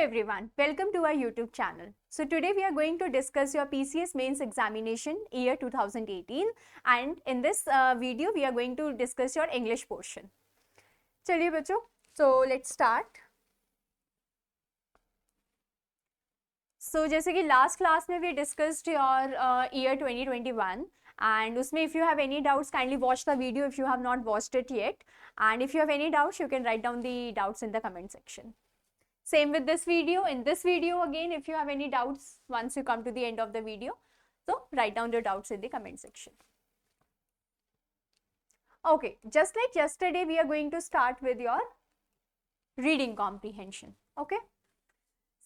everyone, welcome to our YouTube channel. So today we are going to discuss your PCS mains examination year 2018 and in this video we are going to discuss your English portion. चलिए बच्चों, so let's start. So जैसे कि last class में we discussed your year 2021 and उसमें if you have any doubts kindly watch the video if you have not watched it yet, and if you have any doubts you can write down the doubts in the comment section. Same with this video. In this video again, if you have any doubts once you come to the end of the video, so write down your doubts in the comment section. Okay, just like yesterday we are going to start with your reading comprehension. Okay,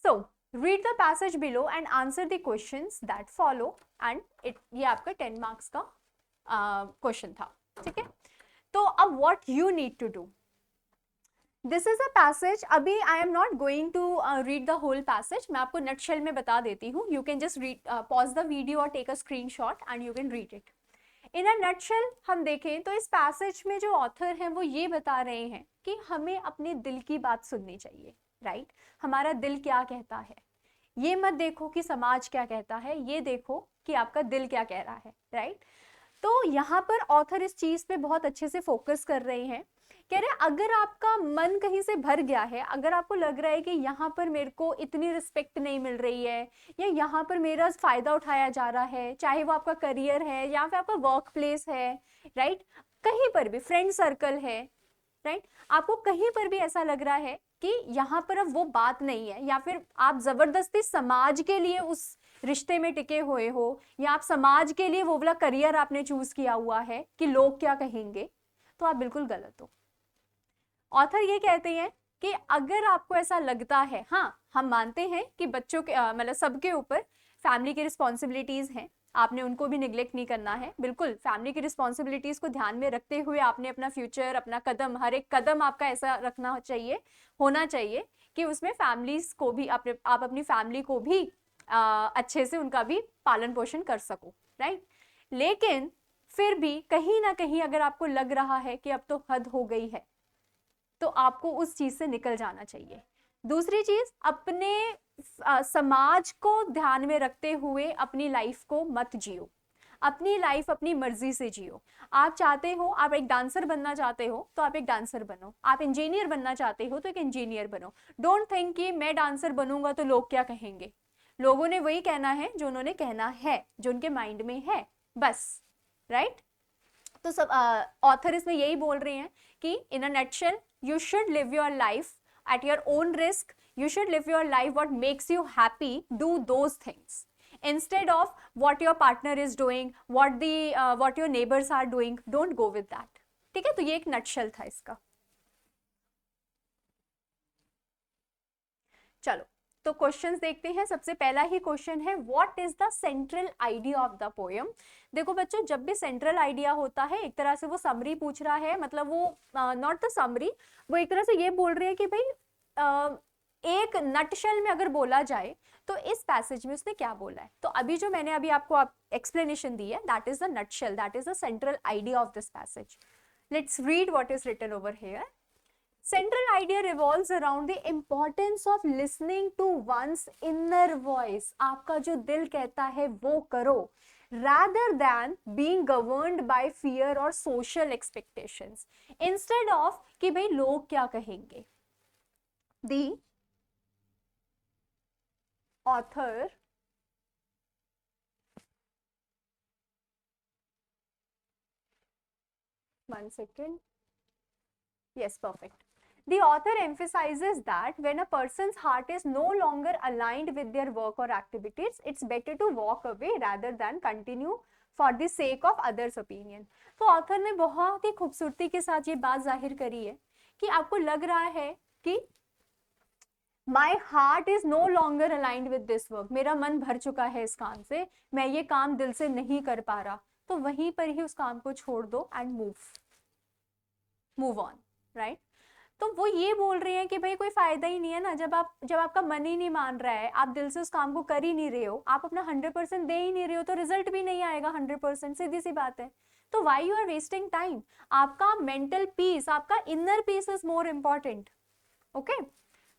so read the passage below and answer the questions that follow, and ये आपका 10 marks का question था. ठीक है, तो अब what you need to do. This is a passage. अभी I am not going to read the whole passage. मैं आपको nutshell में बता देती हूँ. You can just read, pause the video or take a screenshot and you can read it. In a nutshell हम देखें तो इस passage में जो author हैं वो ये बता रहे हैं कि हमें अपने दिल की बात सुननी चाहिए, right? हमारा दिल क्या कहता है. ये मत देखो कि समाज क्या कहता है, ये देखो कि आपका दिल क्या कह रहा है, right? तो यहाँ पर author इस चीज़ पे बहुत अच्छे से focus कर रहे हैं. कह रहे अगर आपका मन कहीं से भर गया है, अगर आपको लग रहा है कि यहाँ पर मेरे को इतनी रिस्पेक्ट नहीं मिल रही है या यहाँ पर मेरा फ़ायदा उठाया जा रहा है, चाहे वो आपका करियर है या फिर आपका वर्क प्लेस है, राइट, कहीं पर भी फ्रेंड सर्कल है, राइट, आपको कहीं पर भी ऐसा लग रहा है कि यहाँ पर अब वो बात नहीं है या फिर आप ज़बरदस्ती समाज के लिए उस रिश्ते में टिके हुए हो या आप समाज के लिए वो वाला करियर आपने चूज़ किया हुआ है कि लोग क्या कहेंगे, तो आप बिल्कुल गलत हो. ऑथर ये कहते हैं कि अगर आपको ऐसा लगता है, हाँ हम मानते हैं कि बच्चों के मतलब सबके ऊपर फैमिली की रिस्पॉन्सिबिलिटीज़ हैं, आपने उनको भी निगलेक्ट नहीं करना है. बिल्कुल फैमिली की रिस्पॉन्सिबिलिटीज़ को ध्यान में रखते हुए आपने अपना फ्यूचर, अपना कदम, हर एक कदम आपका ऐसा रखना चाहिए, होना चाहिए कि उसमें फैमिलीज़ को भी आप अपनी फैमिली को भी अच्छे से उनका भी पालन पोषण कर सको, राइट. लेकिन फिर भी कहीं ना कहीं अगर आपको लग रहा है कि अब तो हद हो गई है तो आपको उस चीज से निकल जाना चाहिए. दूसरी चीज, अपने समाज को ध्यान में रखते हुए अपनी लाइफ को मत जियो. अपनी लाइफ अपनी मर्जी से जियो. आप चाहते हो, आप एक डांसर बनना चाहते हो तो आप एक डांसर बनो. आप इंजीनियर बनना चाहते हो तो एक इंजीनियर बनो. डोंट थिंक कि मैं डांसर बनूंगा तो लोग क्या कहेंगे. लोगों ने वही कहना है जो उन्होंने कहना है, जो उनके माइंड में है, बस, राइट. तो सब ऑथर इसमें यही बोल रहे हैं कि in a nutshell you should live your life at your own risk. You should live your life what makes you happy. Do those things instead of what your partner is doing, what your neighbors are doing. Don't go with that. ठीक है, तो ये एक nutshell था इसका. चलो तो questions देखते हैं. सबसे पहला ही क्वेश्चन है, what is the central idea of the poem. देखो बच्चों, जब भी सेंट्रल आइडिया होता है एक तरह से वो समरी पूछ रहा है, मतलब वो नॉट द समरी, वो एक तरह से ये बोल रहे हैं कि भाई एक नटशेल में अगर बोला जाए तो इस पैसेज में उसने क्या बोला है. तो अभी जो मैंने अभी आपको एक्सप्लेनेशन दी है, that is the nutshell, that is the central idea of this passage. Let's read what is written over here. Central idea revolves around the importance of listening to one's inner voice. आपका जो दिल कहता है वो करो, rather than being governed by fear or social expectations. Instead of कि भाई लोग क्या कहेंगे. The author one second. Yes, perfect. The author emphasizes that when a person's heart is no longer aligned with their work or activities, it's better to walk away rather than continue for the sake of others' opinion. तो author ने बहुत ही खूबसूरती के साथ ये बात जाहिर करी है कि आपको लग रहा है कि My heart is no longer aligned with this work. मेरा मन भर चुका है इस काम से, मैं ये काम दिल से नहीं कर पा रहा, तो वहीं पर ही उस काम को छोड़ दो and move on, right? तो वो ये बोल रहे हैं कि भाई कोई फायदा ही नहीं है ना, जब आपका मन ही नहीं मान रहा है, आप दिल से उस काम को कर ही नहीं रहे हो, आप अपना 100% दे ही नहीं रहे हो, तो रिजल्ट भी नहीं आएगा 100%. सीधी सी बात है. तो why you are wasting time. आपका मेंटल पीस, आपका inner peace is more important. Okay,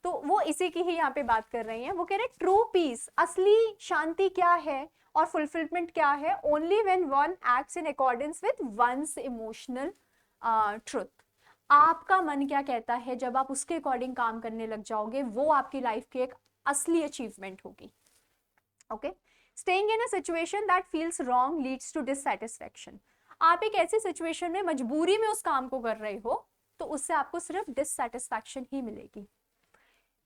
तो वो इसी की ही यहाँ पे बात कर रही हैं। वो कह रहे ट्रू पीस, असली शांति क्या है और फुलफिलमेंट क्या है, only when one acts in accordance with one's emotional truth. आपका मन क्या कहता है, जब आप उसके अकॉर्डिंग काम करने लग जाओगे, वो आपकी लाइफ की एक असली अचीवमेंट होगी। Okay, staying in a situation that feels wrong leads to dissatisfaction. आप एक ऐसी सिचुएशन में मजबूरी में उस काम को कर रहे हो तो उससे आपको सिर्फ डिससैटिस्फैक्शन ही मिलेगी,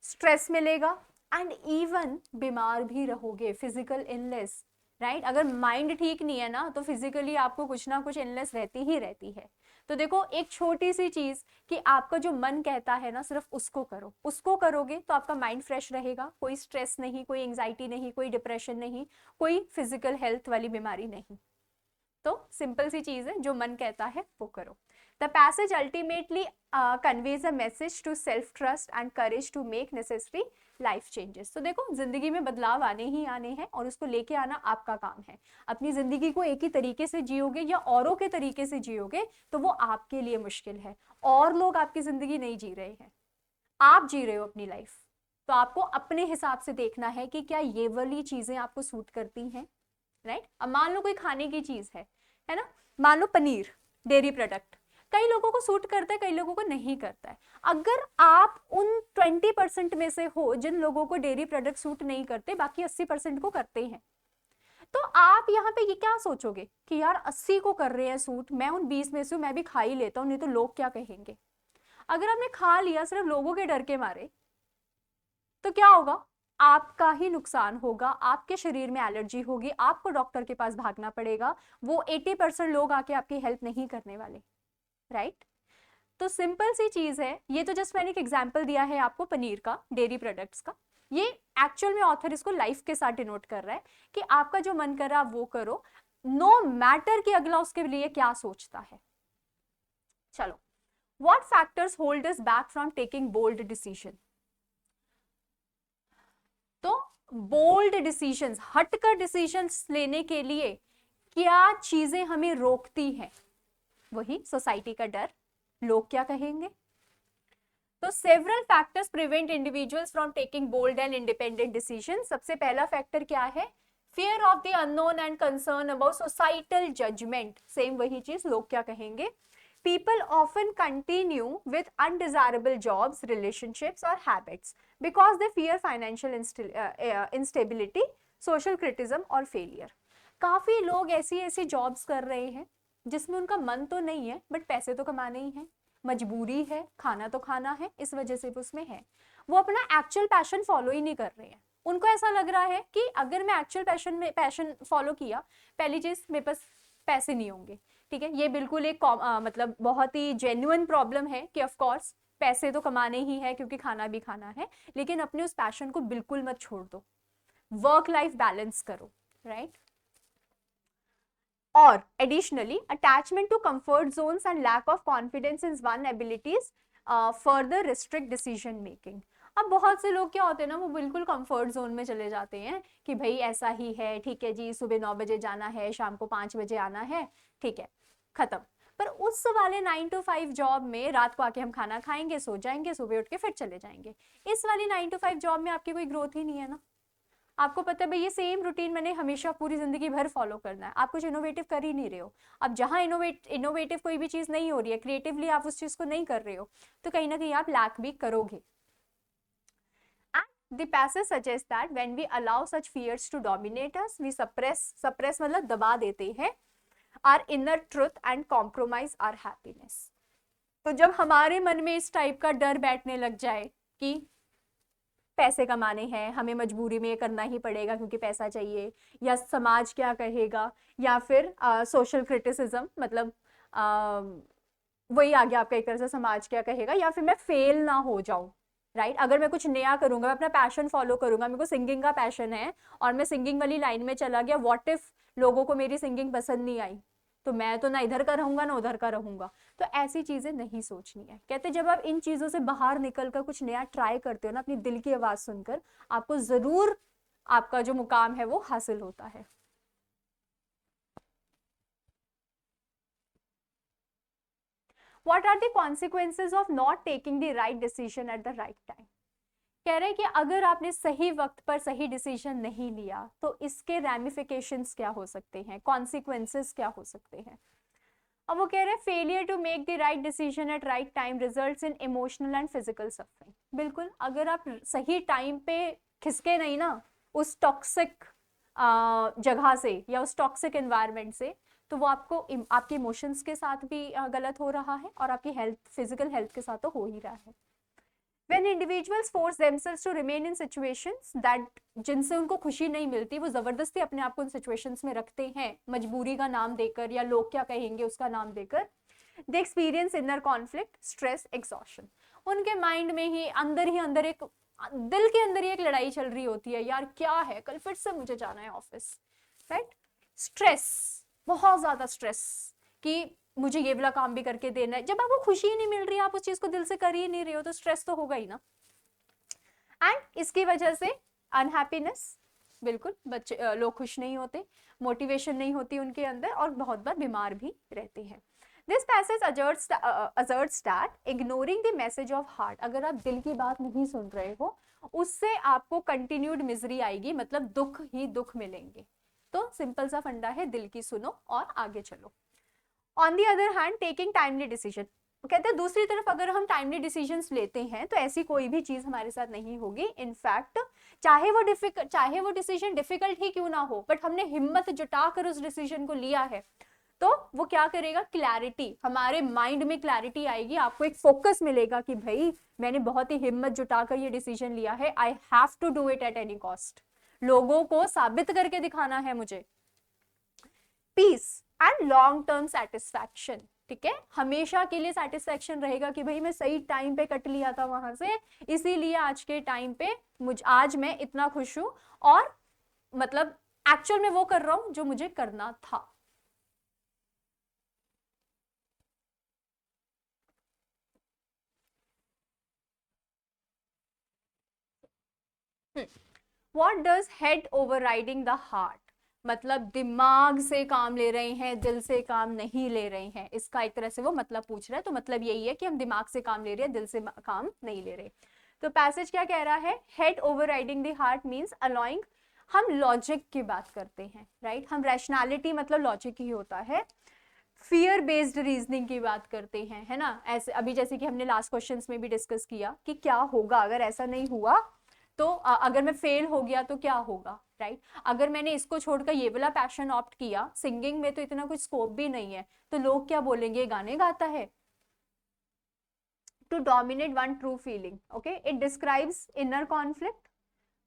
स्ट्रेस मिलेगा एंड इवन बीमार भी रहोगे, फिजिकल इलनेस, राइट। अगर माइंड ठीक नहीं है ना तो फिजिकली आपको कुछ ना कुछ इलनेस रहती ही रहती है। तो देखो, एक छोटी सी चीज कि आपका जो मन कहता है ना, सिर्फ उसको करो, उसको करोगे तो आपका माइंड फ्रेश रहेगा, कोई स्ट्रेस नहीं, कोई एंजाइटी नहीं, कोई डिप्रेशन नहीं, कोई फिजिकल हेल्थ वाली बीमारी नहीं। तो सिंपल सी चीज है, जो मन कहता है वो करो। The passage ultimately conveys a message to self trust and courage to make necessary life changes. तो देखो, जिंदगी में बदलाव आने ही आने हैं और उसको लेके आना आपका काम है। अपनी जिंदगी को एक ही तरीके से जियोगे या औरों के तरीके से जियोगे तो वो आपके लिए मुश्किल है। और लोग आपकी जिंदगी नहीं जी रहे हैं, आप जी रहे हो अपनी लाइफ। तो आपको अपने हिसाब से देखना है कि क्या ये वाली चीजें आपको सूट करती हैं, राइट। अब मान लो कोई खाने की चीज है ना, मान लो पनीर, डेयरी प्रोडक्ट, कई लोगों को सूट करता है, कई लोगों को नहीं करता है। अगर आप उन 20% में से हो जिन लोगों को डेयरी प्रोडक्ट सूट नहीं करते, बाकी 80% को करते हैं, तो आप यहाँ पे ये क्या सोचोगे कि यार 80 को कर रहे हैं सूट, मैं उन 20 में से मैं भी खा ही लेता हूँ, नहीं तो लोग क्या कहेंगे। अगर आपने खा लिया सिर्फ लोगों के डर के मारे तो क्या होगा, आपका ही नुकसान होगा, आपके शरीर में एलर्जी होगी, आपको डॉक्टर के पास भागना पड़ेगा, वो 80% लोग आके आपकी हेल्प नहीं करने वाले, राइट। तो सिंपल सी चीज है, ये तो जस्ट मैंने एक एग्जांपल दिया है आपको पनीर का, डेयरी प्रोडक्ट्स का। ये एक्चुअल में ऑथर इसको लाइफ के साथ डिनोट कर रहा है कि आपका जो मन कर रहा है वो करो, नो मैटर कि अगला उसके लिए क्या सोचता है। चलो, what factors hold us back from taking bold decision. तो बोल्ड डिसीजंस, हटकर डिसीजंस लेने के लिए क्या चीजें हमें रोकती हैं, वही सोसाइटी का डर, लोग क्या कहेंगे। तो several factors prevent individuals from taking bold and independent decision. सबसे पहला फैक्टर क्या है, fear of the unknown and concern about societal judgement, same वही चीज, लोग क्या कहेंगे। People often continue with undesirable jobs, relationships, or habits because they fear financial instability, social criticism, और failure. काफी लोग ऐसी ऐसी जॉब्स कर रहे हैं जिसमें उनका मन तो नहीं है, बट पैसे तो कमाने ही हैं, मजबूरी है, खाना तो खाना है, इस वजह से वो उसमें है। वो अपना एक्चुअल पैशन फॉलो ही नहीं कर रहे हैं। उनको ऐसा लग रहा है कि अगर मैं एक्चुअल पैशन फॉलो किया, पहली चीज मेरे पास पैसे नहीं होंगे, ठीक है। ये बिल्कुल एक मतलब बहुत ही जेन्युइन प्रॉब्लम है कि ऑफ कोर्स पैसे तो कमाने ही है क्योंकि खाना भी खाना है, लेकिन अपने उस पैशन को बिल्कुल मत छोड़ दो, वर्क लाइफ बैलेंस करो, राइट। और additionally attachment to comfort zones and lack of confidence in one abilities further restrict decision making. अब बहुत से लोग क्या होते हैं ना, वो बिल्कुल कंफर्ट जोन में चले जाते हैं कि भाई ऐसा ही है, ठीक है जी, सुबह 9 बजे जाना है, शाम को 5 बजे आना है, ठीक है, खत्म। पर उस वाले 9 to 5 जॉब में रात को आके हम खाना खाएंगे, सो जाएंगे, सुबह उठ के फिर चले जाएंगे। इस वाली 9 to 5 जॉब में आपकी कोई ग्रोथ ही नहीं है ना। आपको पता है भाई ये सेम रूटीन मैंने हमेशा पूरी जिंदगी भर फॉलो करना है, आप कुछ इनोवेटिव कर ही नहीं रहे हो। अब जहां इनोवेटिव कोई भी चीज नहीं हो रही है, क्रिएटिवली आप उस चीज को नहीं कर रहे हो, तो कहीं ना कहीं आप लैक भी करोगे। The passage suggests that when we allow such fears to dominate us, we suppress मतलब दबा देते हैं our inner truth and compromise our happiness. तो जब हमारे मन में इस टाइप का डर बैठने लग जाए कि पैसे कमाने हैं, हमें मजबूरी में ये करना ही पड़ेगा क्योंकि पैसा चाहिए, या समाज क्या कहेगा, या फिर सोशल क्रिटिसिज्म, मतलब वही आ गया आपका एक तरह से, समाज क्या कहेगा, या फिर मैं फेल ना हो जाऊं, राइट। अगर मैं कुछ नया करूंगा, मैं अपना पैशन फॉलो करूंगा, मेरे को सिंगिंग का पैशन है और मैं सिंगिंग वाली लाइन में चला गया, व्हाट इफ लोगों को मेरी सिंगिंग पसंद नहीं आई, तो मैं तो ना इधर का रहूंगा ना उधर का रहूंगा। तो ऐसी चीजें नहीं सोचनी है। कहते जब आप इन चीजों से बाहर निकलकर कुछ नया ट्राई करते हो ना, अपनी दिल की आवाज सुनकर, आपको जरूर आपका जो मुकाम है वो हासिल होता है। What are the consequences of not taking the right decision at the right time? कह रहे हैं कि अगर आपने सही वक्त पर सही डिसीजन नहीं लिया तो इसके रैमिफिकेशंस क्या हो सकते हैं, कॉन्सिक्वेंसेस क्या हो सकते हैं। अब वो कह रहे हैं failure to make the right decision at right time results in emotional and physical suffering. बिल्कुल, अगर आप सही टाइम पे खिसके नहीं ना उस टॉक्सिक जगह से या उस टॉक्सिक एनवायरनमेंट से, तो वो आपको आपके इमोशंस के साथ भी गलत हो रहा है और आपकी हेल्थ, फिजिकल हेल्थ के साथ तो हो ही रहा है। When individuals force themselves to remain in situations that जिनसे उनको खुशी नहीं मिलती, वो जबरदस्ती अपने आप को उन सिचुएशंस में रखते हैं मजबूरी का नाम देकर या लोग क्या कहेंगे उसका नाम देकर, they experience inner conflict, stress, exhaustion. उनके माइंड में ही अंदर एक दिल के अंदर ही एक लड़ाई चल रही होती है, यार क्या है कल फिर से मुझे जाना है ऑफिस, राइट। स्ट्रेस, बहुत ज्यादा स्ट्रेस कि मुझे ये वाला काम भी करके देना है। जब आपको खुशी ही नहीं मिल रही, आप उस चीज को दिल से कर ही नहीं रहे हो, तो स्ट्रेस तो होगा ही ना। एंड इसकी वजह से अनहैप्पीनेस, बिल्कुल बच्चे लोग खुश नहीं होते, मोटिवेशन नहीं होती उनके अंदर और बहुत बार बीमार भी रहते हैं। This passage asserts that ignoring the message of heart, अगर आप दिल की बात नहीं सुन रहे हो उससे आपको कंटिन्यूड मिजरी आएगी, मतलब दुख ही दुख मिलेंगे। तो सिंपल सा फंडा है, दिल की सुनो और आगे चलो। On the other hand taking timely decision, कहते हैं दूसरी तरफ अगर हम टाइमली डिसीजंस लेते हैं तो ऐसी कोई भी चीज हमारे साथ नहीं होगी। इनफैक्ट चाहे वो डिसीजन डिफिकल्ट ही क्यों ना हो, बट हमने हिम्मत जुटाकर उस डिसीजन को लिया है तो वो क्या करेगा, क्लैरिटी, हमारे माइंड में क्लैरिटी आएगी, आपको एक फोकस मिलेगा कि भाई मैंने बहुत ही हिम्मत जुटाकर ये डिसीजन लिया है, I have to do it at any cost, लोगों को साबित करके दिखाना है मुझे। Peace and long term satisfaction, ठीक है, हमेशा के लिए सेटिस्फैक्शन रहेगा कि भाई मैं सही टाइम पे कट लिया था वहां से, इसीलिए आज के टाइम पे आज मैं इतना खुश हूं और मतलब एक्चुअल में वो कर रहा हूं जो मुझे करना था। What does head overriding the heart, मतलब दिमाग से काम ले रहे हैं, दिल से काम नहीं ले रहे हैं, इसका एक तरह से वो मतलब पूछ रहा है। तो मतलब यही है कि हम दिमाग से काम ले रहे हैं, दिल से काम नहीं ले रहे। तो पैसेज क्या कह रहा है, head overriding the heart means allowing, हम लॉजिक की बात करते हैं, राइट, हम रैशनैलिटी मतलब लॉजिक ही होता है, फियर बेस्ड रीजनिंग की बात करते हैं, है ना। ऐसे अभी जैसे कि हमने लास्ट क्वेश्चंस में भी डिस्कस किया कि क्या होगा अगर ऐसा नहीं हुआ, तो अगर मैं फेल हो गया तो क्या होगा, राइट। अगर मैंने इसको छोड़कर ये वाला पैशन ऑप्ट किया, सिंगिंग में तो इतना कुछ स्कोप भी नहीं है, तो लोग क्या बोलेंगे, गाने गाता है। To dominate one true feeling, okay, it describes inner conflict,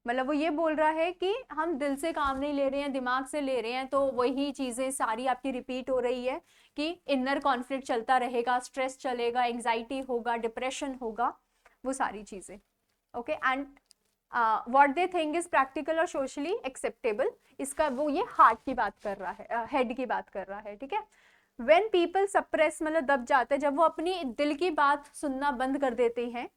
मतलब वो ये बोल रहा है कि हम दिल से काम नहीं ले रहे हैं, दिमाग से ले रहे हैं, तो वही चीजें सारी आपकी रिपीट हो रही है कि इनर कॉन्फ्लिक्ट चलता रहेगा, स्ट्रेस चलेगा, एंजाइटी होगा, डिप्रेशन होगा, वो सारी चीजें, okay. And what they think is practical और सोशली एक्सेप्टेबल, इसका वो ये हार्ट की बात कर रहा है, हेड की बात कर रहा है, ठीक है। व्हेन पीपल सप्रेस, मतलब दब जाते हैं, जब वो अपनी दिल की बात सुनना बंद कर देते हैं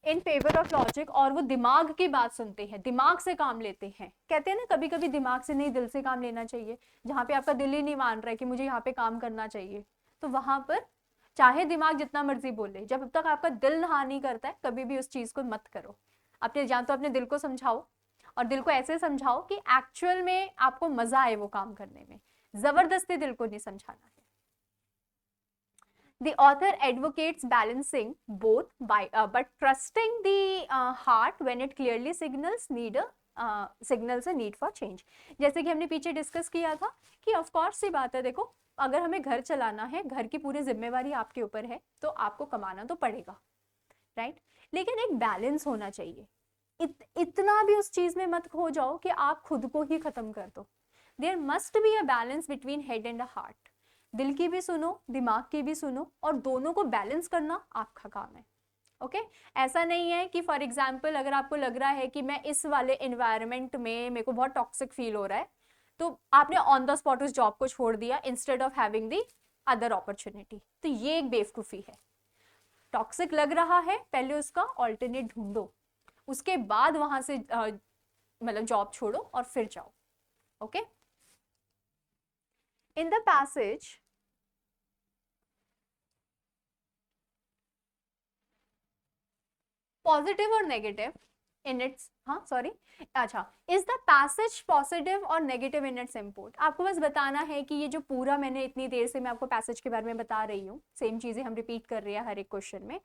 इन फेवर ऑफ लॉजिक, और वो दिमाग की बात सुनते हैं, दिमाग से काम लेते हैं। कहते हैं ना कभी कभी दिमाग से नहीं दिल से काम लेना चाहिए, जहां पे आपका दिल ही नहीं मान रहा है कि मुझे यहाँ पे काम करना चाहिए, तो वहां पर चाहे दिमाग जितना मर्जी बोले, जब तक आपका दिल हाँ नहीं करता है कभी भी उस चीज को मत करो। अपने या तो अपने दिल को समझाओ, और दिल को ऐसे समझाओ कि एक्चुअल में आपको मजा आए वो काम करने में, जबरदस्ती दिल को नहीं समझाना है। The author advocates balancing both but trusting the heart when it clearly signals a need for change। जैसे कि हमने पीछे डिस्कस किया था कि ऑफ कोर्स सी बात है, देखो अगर हमें घर चलाना है, घर की पूरी जिम्मेवारी आपके ऊपर है, तो आपको कमाना तो पड़ेगा, राइट, लेकिन एक बैलेंस होना चाहिए। इतना भी उस चीज में मत खो जाओ कि आप खुद को ही खत्म कर दो। There must be a balance between head and heart, दिल की भी सुनो, दिमाग की भी सुनो, और दोनों को बैलेंस करना आपका काम है, ओके। ऐसा नहीं है कि फॉर एग्जाम्पल अगर आपको लग रहा है कि मैं इस वाले एनवायरनमेंट में मेरे को बहुत टॉक्सिक फील हो रहा है, तो आपने ऑन द स्पॉट उस जॉब को छोड़ दिया instead of having the other opportunity, तो ये एक बेवकूफ़ी है। टॉक्सिक लग रहा है, पहले उसका ऑल्टरनेट ढूंढो, उसके बाद वहां से मतलब जॉब छोड़ो और फिर जाओ, okay. In the passage positive और नेगेटिव इन इट्स, हाँ सॉरी, अच्छा, इज द पैसेज पॉजिटिव और नेगेटिव इन इट्स इम्पोर्ट। आपको बस बताना है कि ये जो पूरा मैंने इतनी देर से मैं आपको पैसेज के बारे में बता रही हूँ, सेम चीजें हम रिपीट कर रहे हैं हर एक क्वेश्चन में,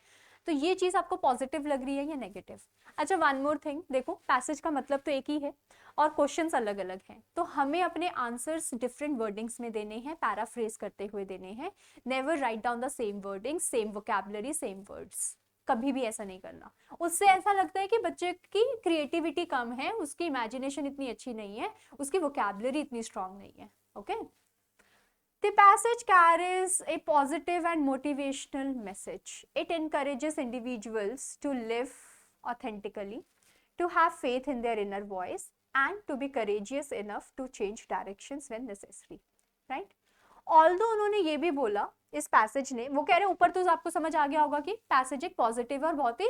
तो ये चीज आपको पॉजिटिव लग रही है या नेगेटिव। अच्छा, वन मोर थिंग, देखो पैसेज का मतलब तो एक ही है और क्वेश्चंस अलग अलग हैं, तो हमें अपने आंसर्स डिफरेंट वर्डिंग्स में देने हैं, पैराफ्रेज करते हुए देने हैं। Never write down the same wording, same vocabulary, same words, कभी भी ऐसा नहीं करना। उससे ऐसा लगता है कि बच्चे की क्रिएटिविटी कम है, उसकी इमेजिनेशन इतनी अच्छी नहीं है, उसकी वोकैबुलरी इतनी स्ट्रांग नहीं है। Okay, The passage carries a positive and motivational message. It encourages individuals to live authentically, to have faith in their inner voice, and to be courageous enough to change directions when necessary. Right? Although उन्होंने ये भी बोला इस passage ने, वो कह रहे हैं ऊपर तो आपको समझ आ गया होगा कि पैसेज एक पॉजिटिव और बहुत ही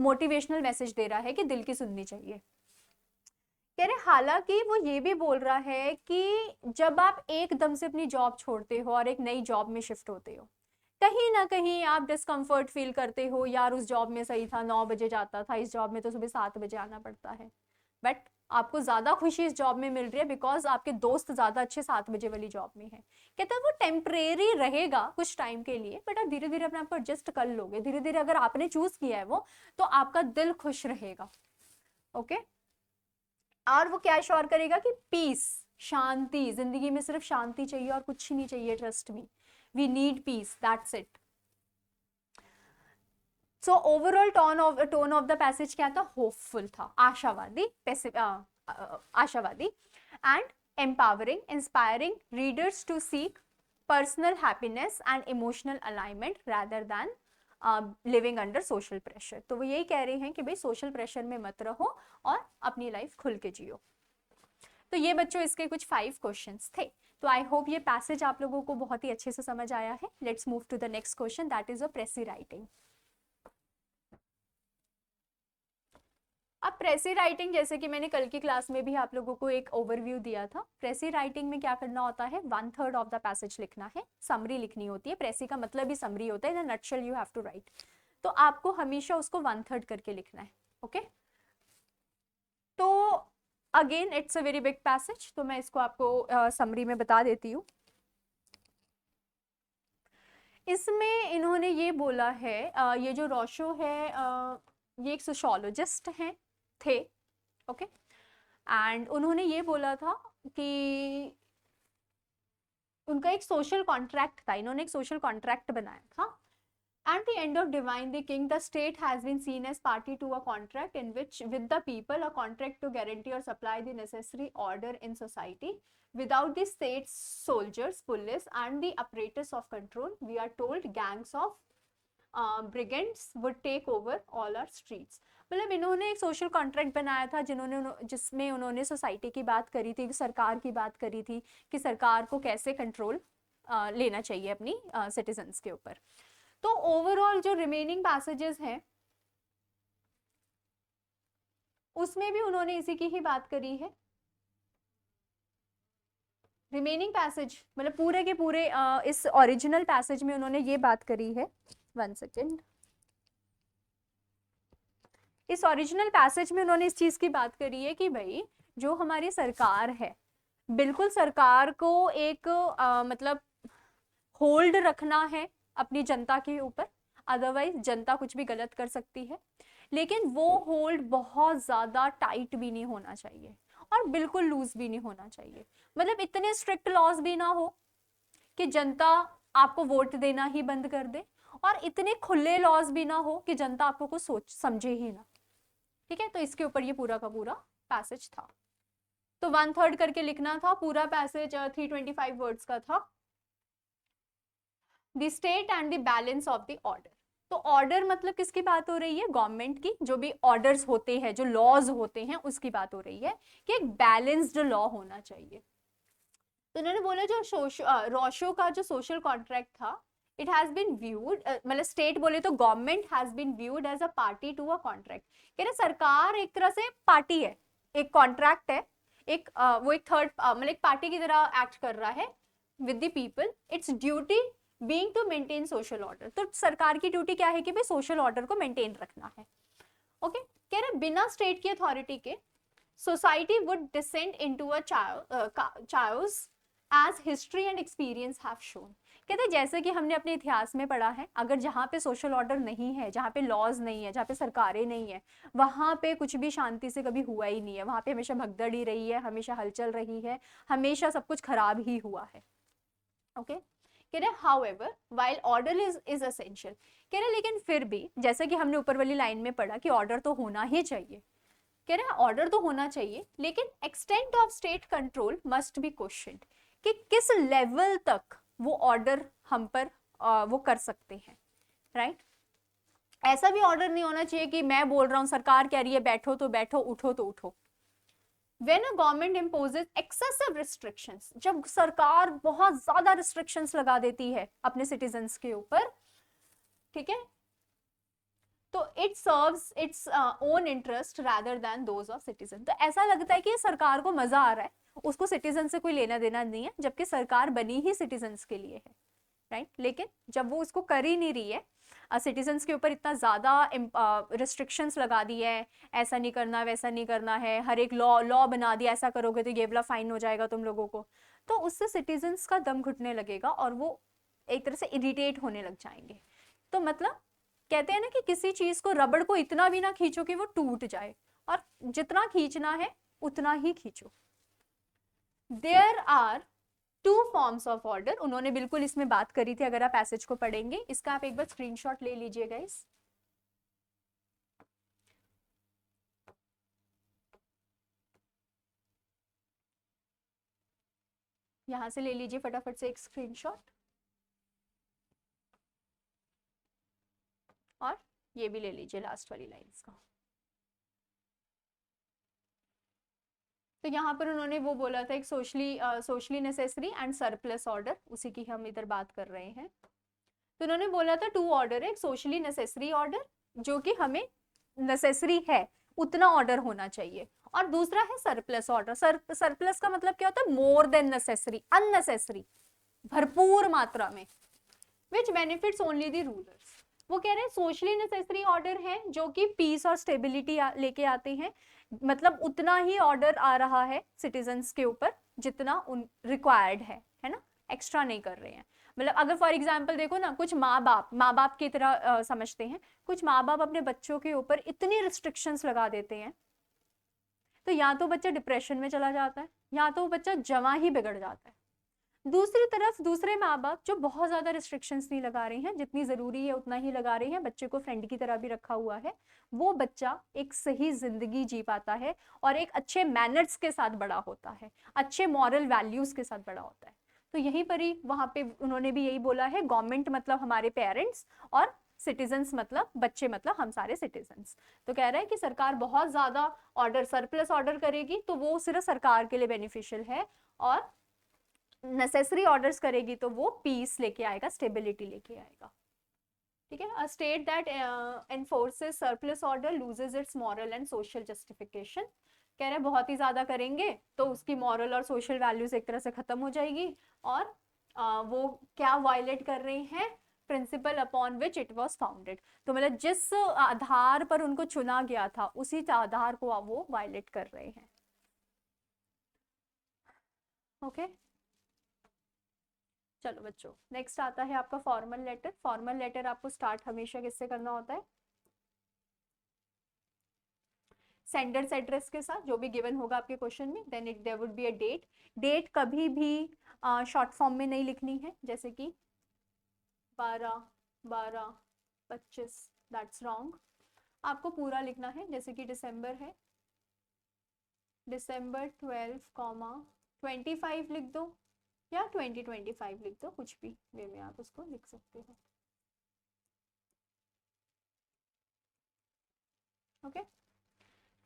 मोटिवेशनल मैसेज दे रहा है कि दिल की सुननी चाहिए। कह रहे हालांकि वो ये भी बोल रहा है कि जब आप एकदम से अपनी जॉब छोड़ते हो और एक नई जॉब में शिफ्ट होते हो, कहीं ना कहीं आप डिस्कम्फर्ट फील करते हो, यार उस जॉब में सही था 9 बजे जाता था, इस जॉब में तो सुबह 7 बजे आना पड़ता है। बट आपको ज्यादा खुशी इस जॉब में मिल रही है बिकॉज आपके दोस्त ज्यादा अच्छे 7 बजे वाली जॉब में है। कहते हैं वो टेम्परेरी रहेगा कुछ टाइम के लिए, बट आप धीरे धीरे अपने आप को एडजस्ट कर लोगे, धीरे धीरे अगर आपने चूज किया है वो, तो आपका दिल खुश रहेगा। ओके, और वो क्या श्योर करेगा कि पीस, शांति, जिंदगी में सिर्फ शांति चाहिए और कुछ नहीं चाहिए, trust me, we need peace, that's it. So overall tone of the passage क्या था? होपफुल था, आशावादी, आशावादी, and empowering, inspiring readers to seek personal happiness and emotional alignment rather than living under social pressure. तो वो यही कह रहे हैं कि भाई सोशल प्रेशर में मत रहो और अपनी लाइफ खुल के जियो। तो ये बच्चों इसके कुछ 5 क्वेश्चंस थे। तो आई होप ये पैसेज आप लोगों को बहुत ही अच्छे से समझ आया है। Let's move to the next question, that is a precis writing. अब प्रेसी राइटिंग, जैसे कि मैंने कल की क्लास में भी आप लोगों को एक ओवरव्यू दिया था, प्रेसी राइटिंग में क्या करना होता है, 1/3 ऑफ द पैसेज लिखना है, समरी लिखनी होती है। प्रेसी का मतलब ही समरी होता है, in a nutshell you have to write. तो आपको हमेशा उसको 1/3 करके लिखना है। ओके, तो again it's a very big passage, तो मैं इसको आपको समरी में बता देती हूँ। इसमें इन्होंने ये बोला है, ये जो रोशो है ये एक सोशोलॉजिस्ट हैं, थे। ओके, एंड उन्होंने ये बोला था कि उनका एक सोशल कॉन्ट्रैक्ट था, इन्होंने एक सोशल कॉन्ट्रैक्ट बनाया था। At the end of Divine the King, the state has been seen as party to a contract in which, with the people, a contract to guarantee or supply the necessary order in society. Without the state's soldiers, police, and the apparatus of control, we are told gangs of brigands would take over all our streets. मतलब इन्होंने एक social contract बनाया था जिसमें उन्होंने society की बात करी थी, सरकार की बात करी थी कि सरकार को कैसे कंट्रोल लेना चाहिए अपनी सिटीजन्स के ऊपर। तो ओवरऑल जो रिमेनिंग पैसेजेस हैं उसमें भी उन्होंने इसी की ही बात करी है। रिमेनिंग पैसेज मतलब पूरे के पूरे इस ओरिजिनल पैसेज में उन्होंने ये बात करी है। 1 सेकेंड, इस ओरिजिनल पैसेज में उन्होंने इस चीज की बात करी है कि भाई जो हमारी सरकार है, बिल्कुल सरकार को एक मतलब होल्ड रखना है अपनी जनता के ऊपर, अदरवाइज जनता कुछ भी गलत कर सकती है, लेकिन वो होल्ड बहुत ज्यादा टाइट भी नहीं होना चाहिए और बिल्कुल लूज भी नहीं होना चाहिए। मतलब इतने स्ट्रिक्ट लॉज भी ना हो कि जनता आपको वोट देना ही बंद कर दे, और इतने खुले लॉज भी ना हो कि जनता आपको कुछ सोच समझे ही ना। ठीक है, तो इसके ऊपर ये पूरा का पूरा पैसेज था। तो 1/3 करके लिखना था, पूरा पैसेज 325 वर्ड्स का था। The state and the balance of the order. तो ऑर्डर मतलब किसकी बात हो रही है? गवर्नमेंट की, जो भी ऑर्डर्स होते हैं, जो लॉज होते हैं, उसकी बात हो रही है कि एक बैलेंस्ड लॉ होना चाहिए। तो उन्होंने बोला जो रोशो का जो सोशल कॉन्ट्रैक्ट था, इट हैज बीन व्यूड, मतलब स्टेट बोले तो government has been viewed as a party to a contract. कह रहे सरकार एक तरह से पार्टी है, एक कॉन्ट्रैक्ट है, एक वो एक थर्ड मतलब एक पार्टी की तरह एक्ट कर रहा है with the people. Its duty being to maintain social order. तो सरकार की ड्यूटी क्या है कि भाई सोशल ऑर्डर को मेंटेन रखना है। ओके, कह रहे बिना स्टेट की अथॉरिटी के society would descend into a chaos as history and experience have shown। कहते हैं जैसे कि हमने अपने इतिहास में पढ़ा है, अगर जहाँ पे सोशल ऑर्डर नहीं है, जहाँ पे लॉज नहीं है, जहाँ पे सरकारें नहीं है, वहाँ पे कुछ भी शांति से कभी हुआ ही नहीं है। वहाँ पे हमेशा भगदड़ ही रही है, हमेशा हलचल रही है, हमेशा सब कुछ खराब ही हुआ है। ओके कह रहे however while order is essential, कह रहे लेकिन फिर भी जैसे कि हमने ऊपर वाली लाइन में पढ़ा कि ऑर्डर तो होना ही चाहिए, कह रहे हैं ऑर्डर तो होना चाहिए, लेकिन extent of state control must be questioned, कि किस लेवल तक वो ऑर्डर हम पर वो कर सकते हैं, राइट। ऐसा भी ऑर्डर नहीं होना चाहिए कि मैं बोल रहा हूं, सरकार कह रही है बैठो तो बैठो, उठो तो उठो। When a government imposes excessive restrictions, जब सरकार बहुत ज्यादा restrictions लगा देती है अपने citizens के ऊपर, ठीक है, तो it serves its own interest rather than those of citizen. तो ऐसा लगता है कि सरकार को मजा आ रहा है, उसको सिटीजन से कोई लेना देना नहीं है, जबकि सरकार बनी ही सिटीजन्स के लिए है, राइट। लेकिन जब वो उसको कर ही नहीं रही है, सिटीजन्स के ऊपर इतना ज़्यादा रिस्ट्रिक्शंस लगा दी है, ऐसा नहीं करना वैसा नहीं करना है, हर एक लॉ बना दिया, ऐसा करोगे तो ये वाला फाइन हो जाएगा तुम लोगों को, तो उससे सिटीजन्स का दम घुटने लगेगा और वो एक तरह से इरिटेट होने लग जाएंगे। तो मतलब कहते हैं ना कि किसी चीज को, रबड़ को इतना भी ना खींचो कि वो टूट जाए, और जितना खींचना है उतना ही खींचो। There are two forms of order, उन्होंने बिल्कुल इसमें बात करी थी, अगर आप पैसेज को पढ़ेंगे, इसका आप एक बार स्क्रीनशॉट ले लीजिएगा इस, यहां से ले लीजिए फटाफट से एक स्क्रीनशॉट, और ये भी ले लीजिए लास्ट वाली लाइंस का। तो यहाँ पर उन्होंने वो बोला था एक socially necessary and surplus order, उसी की हम इधर बात कर रहे हैं। तो उन्होंने बोला था टू ऑर्डर, एक सोशली नेसेसरी ऑर्डर जो कि हमें नेसेसरी है उतना ऑर्डर होना चाहिए, और दूसरा है सरप्लस ऑर्डर। सरप्लस का मतलब क्या होता है, मोर देन नेसेसरी, अननेसेसरी, भरपूर मात्रा में, विच बेनिफिट्स ओनली द रूलर्स। वो कह रहे हैं सोशली नेसेसरी ऑर्डर है जो कि पीस और स्टेबिलिटी लेके आते हैं, मतलब उतना ही ऑर्डर आ रहा है सिटीजन्स के ऊपर जितना उन रिक्वायर्ड है ना, एक्स्ट्रा नहीं कर रहे हैं। मतलब अगर फॉर एग्जाम्पल देखो ना, कुछ माँ बाप की तरह समझते हैं, कुछ माँ बाप अपने बच्चों के ऊपर इतनी रिस्ट्रिक्शंस लगा देते हैं, तो या तो बच्चा डिप्रेशन में चला जाता है, या तो बच्चा जवां ही बिगड़ जाता है। दूसरी तरफ दूसरे माँ बाप जो बहुत ज्यादा रिस्ट्रिक्शंस नहीं लगा रहे हैं, जितनी जरूरी है उतना ही लगा रहे हैं, बच्चे को फ्रेंड की तरह भी रखा हुआ है, वो बच्चा एक सही जिंदगी जी पाता है और एक अच्छे मैनर्स के साथ बड़ा होता है, अच्छे मॉरल वैल्यूज के साथ बड़ा होता है। तो यहीं पर ही वहां पे उन्होंने भी यही बोला है, गवर्नमेंट मतलब हमारे पेरेंट्स, और सिटीजन्स मतलब बच्चे, मतलब हम सारे सिटीजन्स। तो कह रहे हैं कि सरकार बहुत ज्यादा ऑर्डर, सरप्लस ऑर्डर करेगी तो वो सिर्फ सरकार के लिए बेनिफिशियल है, और नेसेसरी ऑर्डर्स करेगी तो वो पीस लेके आएगा, स्टेबिलिटी लेके आएगा, ठीक है। A state that एनफोर्सेस surplus order loses it's moral and social justification, कह रहे हैं बहुत ही ज्यादा करेंगे तो उसकी मॉरल और सोशल वैल्यूज एक तरह से खत्म हो जाएगी, और वो क्या वायलेट कर रहे हैं, principle upon which it was founded. तो मतलब जिस आधार पर उनको चुना गया था उसी आधार को वो वायलेट कर रहे हैं। Okay okay? चलो बच्चों, नेक्स्ट आता है आपका फॉर्मल लेटर। फॉर्मल लेटर आपको स्टार्ट हमेशा किससे करना होता है, सेंडर्स एड्रेस के साथ, जो भी गिवन होगा आपके क्वेश्चन में, then it there would be a debt. Debt कभी भी शॉर्ट फॉर्म में नहीं लिखनी है, जैसे कि 12/12/25, दैट्स रॉन्ग। आपको पूरा लिखना है, जैसे कि दिसंबर है, दिसंबर 12, 25 लिख दो, या 2025 लिख दो, कुछ भी वे में आप उसको लिख सकते हो। Okay okay?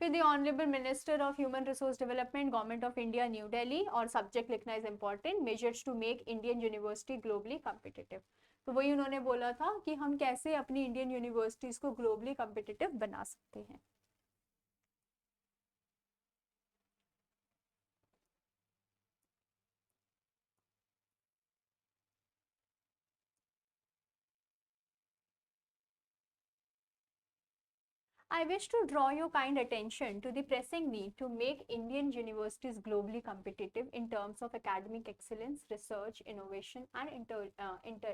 फिर the honourable minister of human resource development, government of India, New Delhi, और सब्जेक्ट लिखना is important, measures to make Indian university globally competitive. तो वही उन्होंने बोला था कि हम कैसे अपनी इंडियन यूनिवर्सिटीज को ग्लोबली कम्पिटिटिव बना सकते हैं। I wish to draw your kind attention to the pressing need to make Indian universities globally competitive in terms of academic excellence, research, innovation and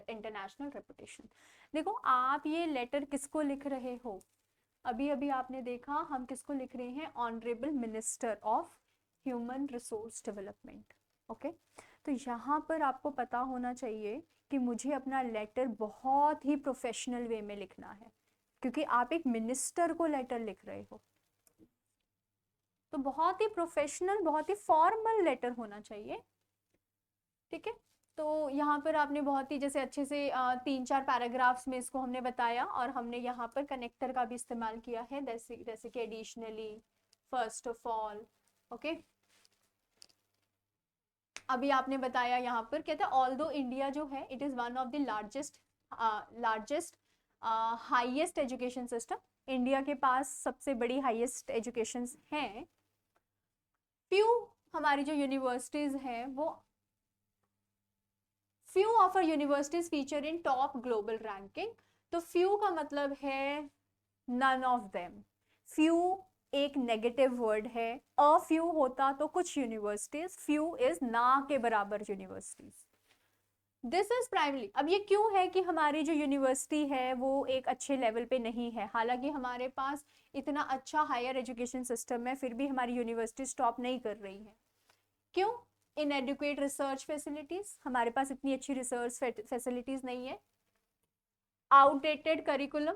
international reputation. देखो आप ये letter किसको लिख रहे हो, अभी अभी आपने देखा हम किसको लिख रहे हैं, honourable minister of human resource development. Okay, तो यहाँ पर आपको पता होना चाहिए कि मुझे अपना लेटर बहुत ही प्रोफेशनल वे में लिखना है, क्योंकि आप एक मिनिस्टर को लेटर लिख रहे हो, तो बहुत ही प्रोफेशनल, बहुत ही फॉर्मल लेटर होना चाहिए। ठीक है, तो यहाँ पर आपने बहुत ही जैसे अच्छे से 3-4 पैराग्राफ्स में इसको हमने बताया, और हमने यहाँ पर कनेक्टर का भी इस्तेमाल किया है, जैसे कि additionally, first of all. Okay, अभी आपने बताया यहाँ पर कहते हैं ऑल्दो इंडिया जो है it is one of the largest highest education system, India के पास सबसे बड़ी हाईएस्ट एजुकेशन हैं, फ्यू हमारी जो यूनिवर्सिटीज हैं वो few of our universities feature in top global ranking. तो फ्यू का मतलब है नन ऑफ देम, फ्यू एक नेगेटिव वर्ड है, अ फ्यू होता तो कुछ यूनिवर्सिटीज, फ्यू इज ना के बराबर यूनिवर्सिटीज। दिस इज प्राइमरी, अब ये क्यों है कि हमारी जो यूनिवर्सिटी है वो एक अच्छे लेवल पे नहीं है, हालांकि हमारे पास इतना अच्छा हायर एजुकेशन सिस्टम है, फिर भी हमारी यूनिवर्सिटी स्टॉप नहीं कर रही है। क्यों? इनएडुकेट रिसर्च फैसिलिटीज, हमारे पास इतनी अच्छी रिसर्च फैसिलिटीज नहीं है। आउटडेटेड करिकुलम,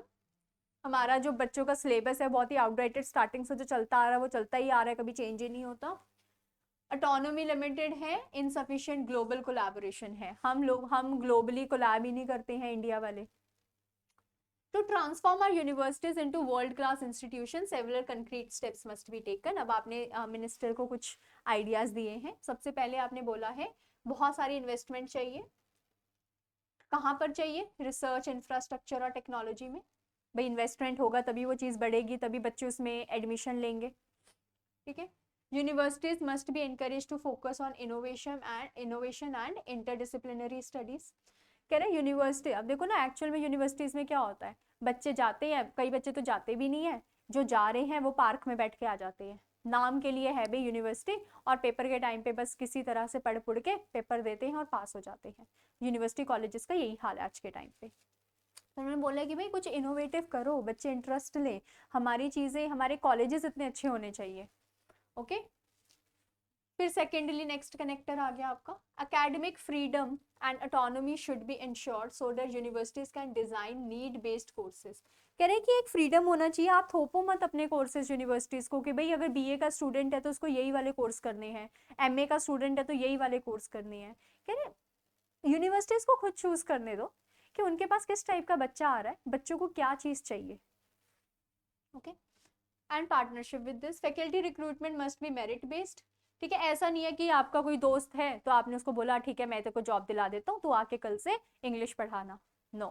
हमारा जो बच्चों का सिलेबस है बहुत ही आउटडेटेड, स्टार्टिंग से जो चलता आ रहा है वो चलता ही आ रहा है, कभी चेंज ही नहीं होता। ऑटोनॉमी लिमिटेड है, इनसफिशिएंट ग्लोबल कोलैबोरेशन है, हम ग्लोबली कोलैब ही नहीं करते हैं इंडिया वाले। To transform our universities into world-class institutions, several concrete steps must be taken. अब आपने मिनिस्टर को कुछ आइडियाज दिए हैं। सबसे पहले आपने बोला है बहुत सारी इन्वेस्टमेंट चाहिए, कहाँ पर चाहिए, रिसर्च, इंफ्रास्ट्रक्चर और टेक्नोलॉजी में। भाई इन्वेस्टमेंट होगा तभी वो चीज़ बढ़ेगी, तभी बच्चे उसमें एडमिशन लेंगे। ठीक है, universities must be encourage to focus on innovation and interdisciplinary studies. कह रहे यूनिवर्सिटी, अब देखो ना एक्चुअल में यूनिवर्सिटीज में क्या होता है, बच्चे जाते हैं, कई बच्चे तो जाते भी नहीं है, जो जा रहे हैं वो पार्क में बैठ के आ जाते हैं, नाम के लिए है भाई यूनिवर्सिटी, और पेपर के टाइम पे बस किसी तरह से पढ़ पुढ़ के पेपर देते हैं और पास हो जाते हैं। यूनिवर्सिटी कॉलेजेस का यही हाल है आज के टाइम पे। तो उन्होंने बोला कि भाई कुछ इनोवेटिव करो, बच्चे इंटरेस्ट ले, हमारी चीज़ें, हमारे कॉलेजेस इतने अच्छे होने चाहिए। ओके, फिर सेकेंडली नेक्स्ट कनेक्टर आ गया आपका, academic freedom and autonomy should be insured so that universities can design need based courses. कह रहे हैं कि एक फ्रीडम होना चाहिए, आप थोपो मत अपने कोर्सेज यूनिवर्सिटीज को कि भाई अगर बीए का स्टूडेंट है तो उसको यही वाले कोर्स करने हैं, एमए का स्टूडेंट है तो यही वाले कोर्स करने हैं। कह रहे यूनिवर्सिटीज को खुद चूज करने दो कि उनके पास किस टाइप का बच्चा आ रहा है, बच्चों को क्या चीज चाहिए। Okay, and partnership with this, faculty recruitment must be merit based. ठीक है, ऐसा नहीं है कि आपका कोई दोस्त है तो आपने उसको बोला ठीक है मैं तेरे को जॉब दिला देता हूँ, तो आके कल से इंग्लिश पढ़ाना। No,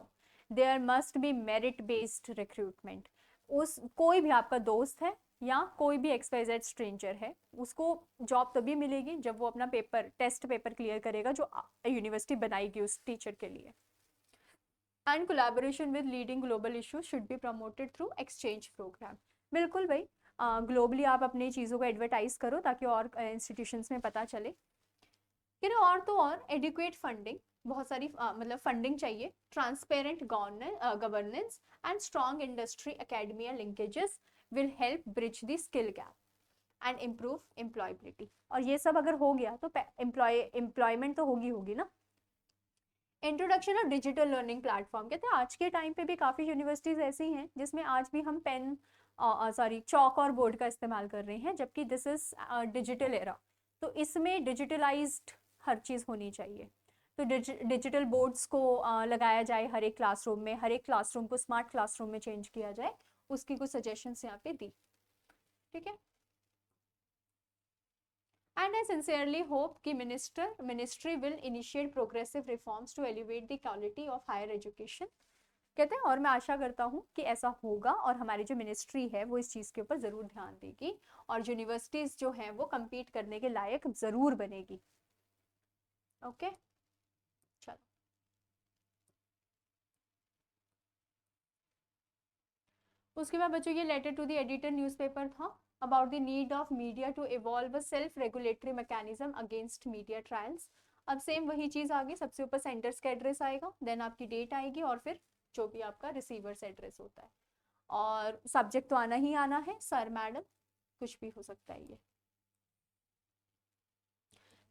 there must be merit based recruitment. उस कोई भी आपका दोस्त है या कोई भी XYZ स्ट्रेंजर है, उसको जॉब तभी मिलेगी जब वो अपना टेस्ट पेपर क्लियर करेगा जो यूनिवर्सिटी बनाएगी उस टीचर के लिए। And collaboration with leading global issues should be promoted through exchange program. बिल्कुल भाई, ग्लोबली आप अपनी चीज़ों को एडवर्टाइज करो ताकि और इंस्टीट्यूशंस में पता चले। फिर और तो और एडिक्वेट फंडिंग, बहुत सारी मतलब फंडिंग चाहिए, transparent governance and strong industry academia linkages will help bridge the skill gap and improve employability. और ये सब अगर हो गया तो एम्प्लॉयमेंट तो होगी ना। Introduction of digital learning platform, कहते हैं आज के टाइम पे भी काफ़ी यूनिवर्सिटीज़ ऐसी हैं जिसमें आज भी हम चौक और बोर्ड का इस्तेमाल कर रहे हैं, जबकि दिस इज डिजिटल एरा, तो इसमें डिजिटलाइज्ड हर चीज़ होनी चाहिए। तो डिजिटल बोर्ड्स को लगाया जाए हर एक क्लासरूम में, हर एक क्लासरूम को स्मार्ट क्लासरूम में चेंज किया जाए, उसकी कुछ सजेशंस यहाँ पे दी। ठीक है, and I sincerely hope कि ministry will initiate progressive reforms to elevate the quality of higher education। कहते हैं और मैं आशा करता हूँ कि ऐसा होगा और हमारी जो मिनिस्ट्री है वो इस चीज़ के ऊपर ज़रूर ध्यान देगी और यूनिवर्सिटीज़ जो हैं वो compete करने के लायक ज़रूर बनेगी। ओके, चलो उसके बाद बच्चों ये letter to the editor newspaper था about the need of media to evolve a self regulatory mechanism against media trials. अब सेम वही चीज़ आ गई, सबसे ऊपर सेंटर्स का एड्रेस आएगा, देन आपकी डेट आएगी और फिर जो भी आपका रिसीवर्स एड्रेस होता है, और सब्जेक्ट तो आना ही आना है, सर मैडम कुछ भी हो सकता है ये।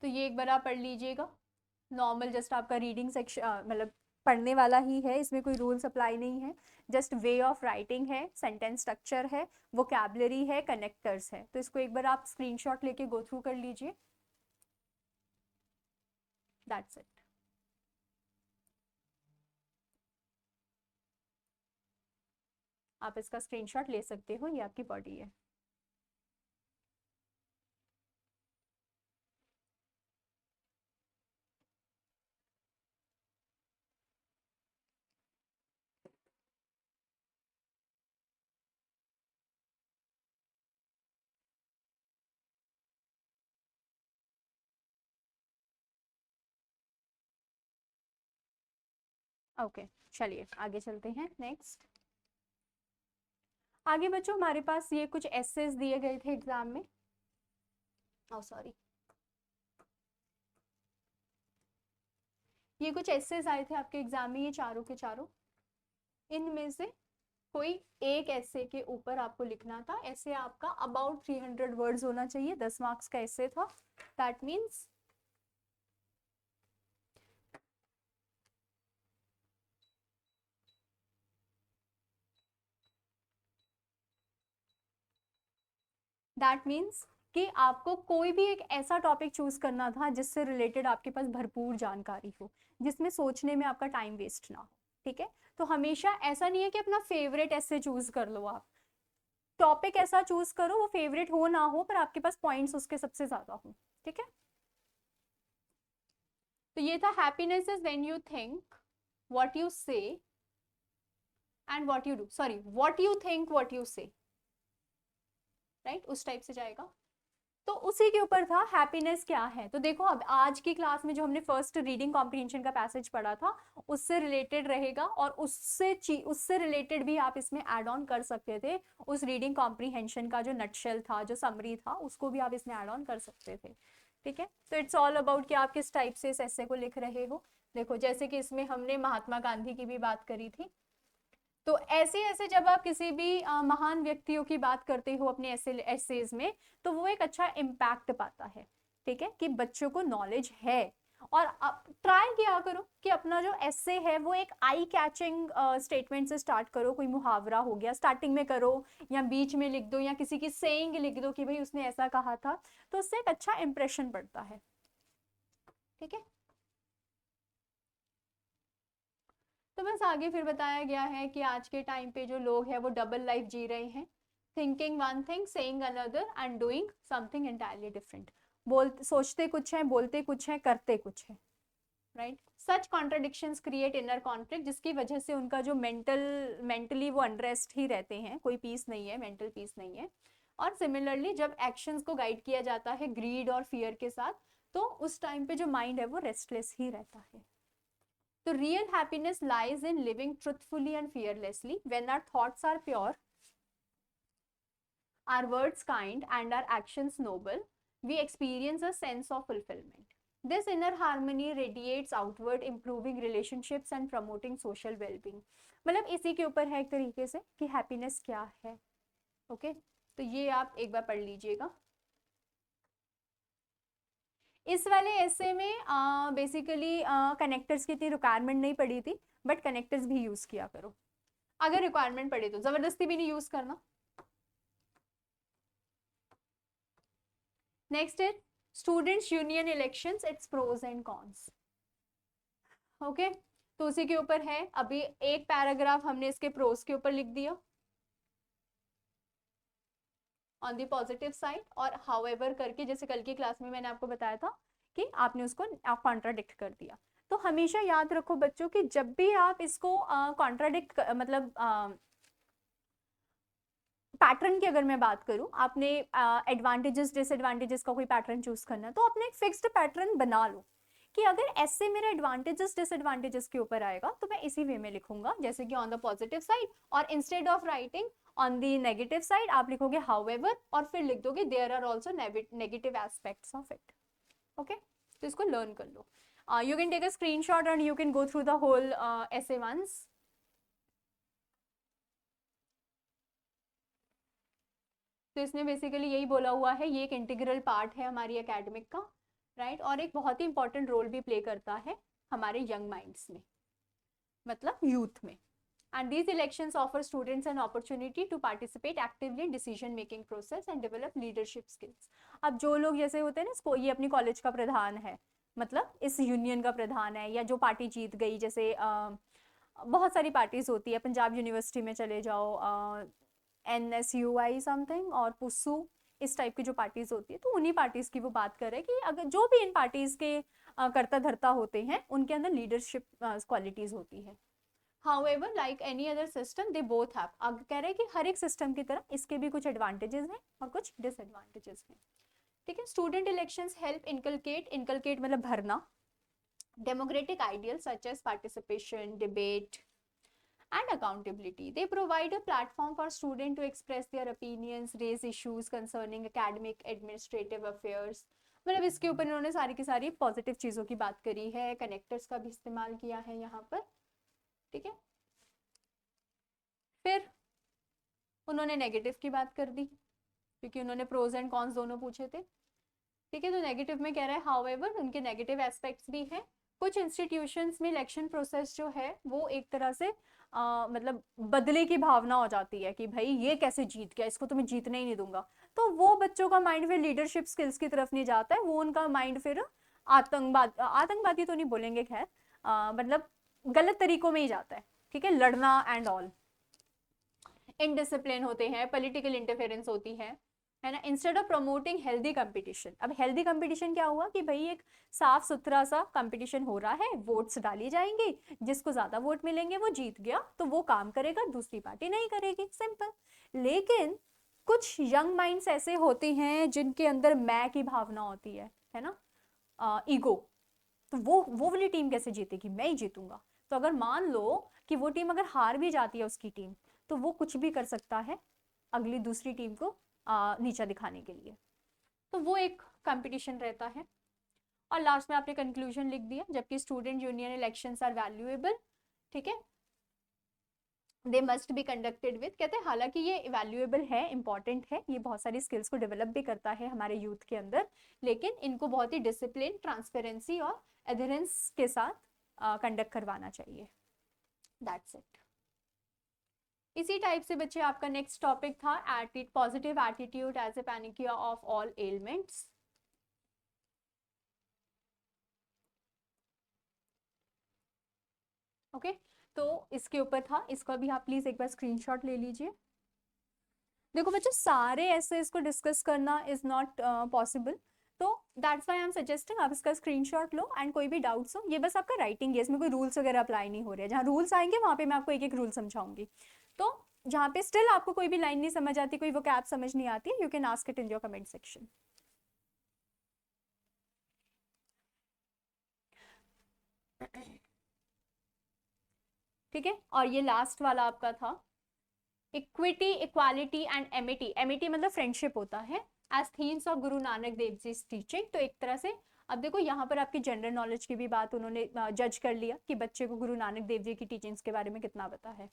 तो ये एक बार आप पढ़ लीजिएगा, नॉर्मल जस्ट आपका रीडिंग सेक्शन मतलब पढ़ने वाला ही है, इसमें कोई रूल्स अप्लाई नहीं है, जस्ट वे ऑफ राइटिंग है, सेंटेंस स्ट्रक्चर है, वोकैबुलरी है, कनेक्टर्स है। तो इसको एक बार आप स्क्रीनशॉट लेके गो थ्रू कर लीजिए, दैट्स इट। आप इसका स्क्रीनशॉट ले सकते हो, ये आपकी बॉडी है। ओके चलिए आगे चलते हैं नेक्स्ट। आगे बच्चों हमारे पास ये कुछ एसेस दिए गए थे एग्जाम में, सॉरी ये कुछ एसेस आए थे आपके एग्जाम में, ये चारों के चारों, इनमें से कोई एक ऐसे के ऊपर आपको लिखना था। ऐसे आपका अबाउट 300 वर्ड्स होना चाहिए, 10 मार्क्स का ऐसे था। दैट मीन्स कि आपको कोई भी एक ऐसा टॉपिक चूज करना था जिससे रिलेटेड आपके पास भरपूर जानकारी हो, जिसमें सोचने में आपका टाइम वेस्ट ना हो। ठीक है, तो हमेशा ऐसा नहीं है कि अपना फेवरेट ऐसे चूज कर लो, आप टॉपिक ऐसा चूज करो वो फेवरेट हो ना हो पर आपके पास पॉइंट्स उसके सबसे ज्यादा हो। ठीक है, तो ये था happiness is when you think what you say and what you do, sorry what you think what you say, right, उस टाइप से जाएगा। तो उसी के ऊपर था हैप्पीनेस क्या है। तो देखो अब आज की क्लास में जो हमने फर्स्ट रीडिंग कॉम्प्रिहेंशन का पैसेज पढ़ा था उससे रिलेटेड रहेगा, और उससे रिलेटेड भी आप इसमें ऐड ऑन कर सकते थे। उस रीडिंग कॉम्प्रिहेंशन का जो नटशेल था, जो समरी था, उसको भी आप इसमें ऐड ऑन कर सकते थे। ठीक है, तो इट्स ऑल अबाउट कि आप किस टाइप से इस ऐसे को लिख रहे हो। देखो जैसे कि इसमें हमने महात्मा गांधी की भी बात करी थी, तो ऐसे ऐसे जब आप किसी भी महान व्यक्तियों की बात करते हो अपने एसेज में, तो वो एक अच्छा इम्पैक्ट पाता है। ठीक है, कि बच्चों को नॉलेज है, और आप ट्राई किया करो कि अपना जो एसे है वो एक आई कैचिंग स्टेटमेंट से स्टार्ट करो। कोई मुहावरा हो गया स्टार्टिंग में करो, या बीच में लिख दो, या किसी की सेइंग लिख दो कि भाई उसने ऐसा कहा था, तो उससे एक अच्छा इंप्रेशन पड़ता है। ठीक है, तो बस आगे फिर बताया गया है कि आज के टाइम पे जो लोग हैं वो डबल लाइफ जी रहे हैं, thinking one thing saying another and doing something entirely different. सोचते कुछ है, बोलते कुछ है, करते कुछ है, राइट। सच कॉन्ट्रडिक्शंस क्रिएट इनर कॉन्फ्लिक्ट, जिसकी वजह से उनका जो मेंटली वो अनरेस्ट ही रहते हैं, कोई पीस नहीं है, मेंटल पीस नहीं है। और सिमिलरली जब एक्शंस को गाइड किया जाता है ग्रीड और फियर के साथ, तो उस टाइम पे जो माइंड है वो रेस्टलेस ही रहता है। तो real happiness lies in living truthfully and fearlessly. When our thoughts are pure, our words kind, and our actions noble, we experience a sense of fulfillment. This inner harmony radiates outward, improving relationships and promoting social well-being. मतलब इसी के ऊपर है एक तरीके से कि happiness क्या है। ओके, तो ये आप एक बार पढ़ लीजिएगा। इस वाले ऐसे में बेसिकली कनेक्टर्स की इतनी रिक्वायरमेंट नहीं पड़ी थी, बट कनेक्टर्स भी यूज किया करो, अगर रिक्वायरमेंट पड़े तो, जबरदस्ती भी नहीं यूज करना। नेक्स्ट है students union elections, it's pros and cons. Okay, तो उसी के ऊपर है, अभी एक पैराग्राफ हमने इसके प्रोज के ऊपर लिख दिया ऑन द पॉजिटिव साइड, और हाउएवर करके जैसे कल की क्लास में मैंने आपको बताया था कि आपने उसको कॉन्ट्राडिक्ट कर दिया। तो हमेशा याद रखो बच्चों कि जब भी आप इसको कॉन्ट्राडिक्ट मतलब पैटर्न की अगर मैं बात करूं, आपने एडवांटेजेस डिसएडवांटेजेस का कोई पैटर्न चूज करना है, तो अपने एक फिक्स्ड पैटर्न बना लो कि अगर ऐसे मेरे एडवांटेजेस डिसएडवांटेजेस के ऊपर आएगा तो मैं इसी वे में लिखूंगा, जैसे कि ऑन द पॉजिटिव साइड, और instead of writing on the negative side आप लिखोगे हाउएवर और फिर लिख दोगे there are also negative aspects of it. Okay, तो इसको लर्न कर लो. You can take a screenshot and you can go through the whole essay once. तो इसमें बेसिकली यही बोला हुआ है, ये एक इंटीग्रल पार्ट है हमारी एकेडमिक का, राइट, और एक बहुत ही इंपॉर्टेंट रोल भी प्ले करता है हमारे यंग माइंड्स में, मतलब यूथ में. And these elections offer students an opportunity to participate actively in decision making process and develop leadership skills. अब जो लोग जैसे होते हैं ना, ये अपनी कॉलेज का प्रधान है, मतलब इस यूनियन का प्रधान है, या जो पार्टी जीत गई, जैसे बहुत सारी पार्टीज होती है, पंजाब यूनिवर्सिटी में चले जाओ, NSUI समथिंग और पुसू, इस टाइप की जो पार्टीज होती है, तो उन्हीं पार्टीज की वो बात कर रहे हैं कि अगर जो भी इन पार्टीज के कर्ता धर्ता होते हैं उनके अंदर लीडरशिप क्वालिटीज होती है. However, like any other system, they both have. अब कह रहे हैं कि हर एक सिस्टम की तरह इसके भी कुछ एडवांटेजेस हैं और कुछ डिसएडवांटेजेस हैं. ठीक है, स्टूडेंट इलेक्शंस हेल्प इनकलकेट मतलब भरना democratic ideal such as participation, debate and accountability. They provide a platform for students to express their opinions, raise issues concerning academic administrative affairs. मतलब इसके ऊपर इन्होंने सारी की सारी पॉजिटिव चीज़ों की बात करी है, कनेक्टर्स का भी इस्तेमाल किया है यहाँ पर. ठीक है, फिर उन्होंने नेगेटिव की बात कर दी क्योंकि उन्होंने प्रोज एंड कॉन्स दोनों पूछे थे. ठीक है, तो नेगेटिव में कह रहा है हाउएवर उनके नेगेटिव एस्पेक्ट्स भी हैं. कुछ इंस्टीट्यूशंस में इलेक्शन प्रोसेस जो है वो एक तरह से मतलब बदले की भावना हो जाती है कि भाई ये कैसे जीत गया, इसको तो मैं जीतने ही नहीं दूंगा. तो वो बच्चों का माइंड फिर लीडरशिप स्किल्स की तरफ नहीं जाता है, वो उनका माइंड फिर आतंकवादी तो नहीं बोलेंगे खैर, मतलब गलत तरीकों में ही जाता है. ठीक है, लड़ना एंड ऑल, इनडिसिप्लिन होते हैं, पॉलिटिकल इंटरफेरेंस होती है ना, instead of promoting healthy competition. अब हेल्दी कंपटीशन क्या हुआ कि भाई एक साफ सुथरा सा कंपटीशन हो रहा है, वोट्स डाली जाएंगे, जिसको ज्यादा वोट मिलेंगे वो जीत गया, तो वो काम करेगा, दूसरी पार्टी नहीं करेगी, सिंपल. लेकिन कुछ यंग माइंड्स ऐसे होते हैं जिनके अंदर मैं की भावना होती है ना, ईगो. तो वो वाली टीम कैसे जीतेगी, मैं ही जीतूंगा. तो अगर मान लो कि वो टीम अगर हार भी जाती है उसकी टीम, तो वो कुछ भी कर सकता है अगली दूसरी टीम को नीचा दिखाने के लिए. तो वो एक कंपटीशन रहता है. और लास्ट में आपने कंक्लूजन लिख दिया, जबकि student union elections are valuable. ठीक है, they must be conducted with, कहते हैं हालांकि ये वैल्यूएबल है, इंपॉर्टेंट है, ये बहुत सारी स्किल्स को डेवलप भी करता है हमारे यूथ के अंदर, लेकिन इनको बहुत ही डिसिप्लिन, ट्रांसपेरेंसी और एडहेरेंस के साथ कंडक्ट करवाना चाहिए. That's it. इसी टाइप से बच्चे आपका नेक्स्ट टॉपिक था positive attitude as a panacea of all elements. Okay, तो इसके ऊपर था, इसका भी आप प्लीज एक बार स्क्रीनशॉट ले लीजिए. देखो बच्चों, सारे ऐसे इसको डिस्कस करना इज नॉट पॉसिबल, तो that's why I am suggesting आप इसका स्क्रीनशॉट लो, एंड कोई भी डाउट्स हो, ये बस आपका राइटिंग है, इसमें कोई रूल्स वगैरह अप्लाई नहीं हो रहे हैं. जहाँ रूल्स आएंगे वहाँ पे मैं आपको एक एक रूल समझाऊंगी. तो जहाँ पे स्टिल आपको कोई भी लाइन नहीं समझ आती, कोई वोकैब समझ नहीं आती, you can ask it in your comment section. ठीक है, और ये लास्ट वाला आपका था equity, equality and Amity. Amity मतलब फ्रेंडशिप होता है, as themes of Guru Nanak Dev ji teaching. तो एक तरह से अब देखो यहाँ पर आपकी जनरल नॉलेज की भी बात उन्होंने जज कर लिया कि बच्चे को गुरु नानक देव जी की टीचिंग्स के बारे में कितना पता है.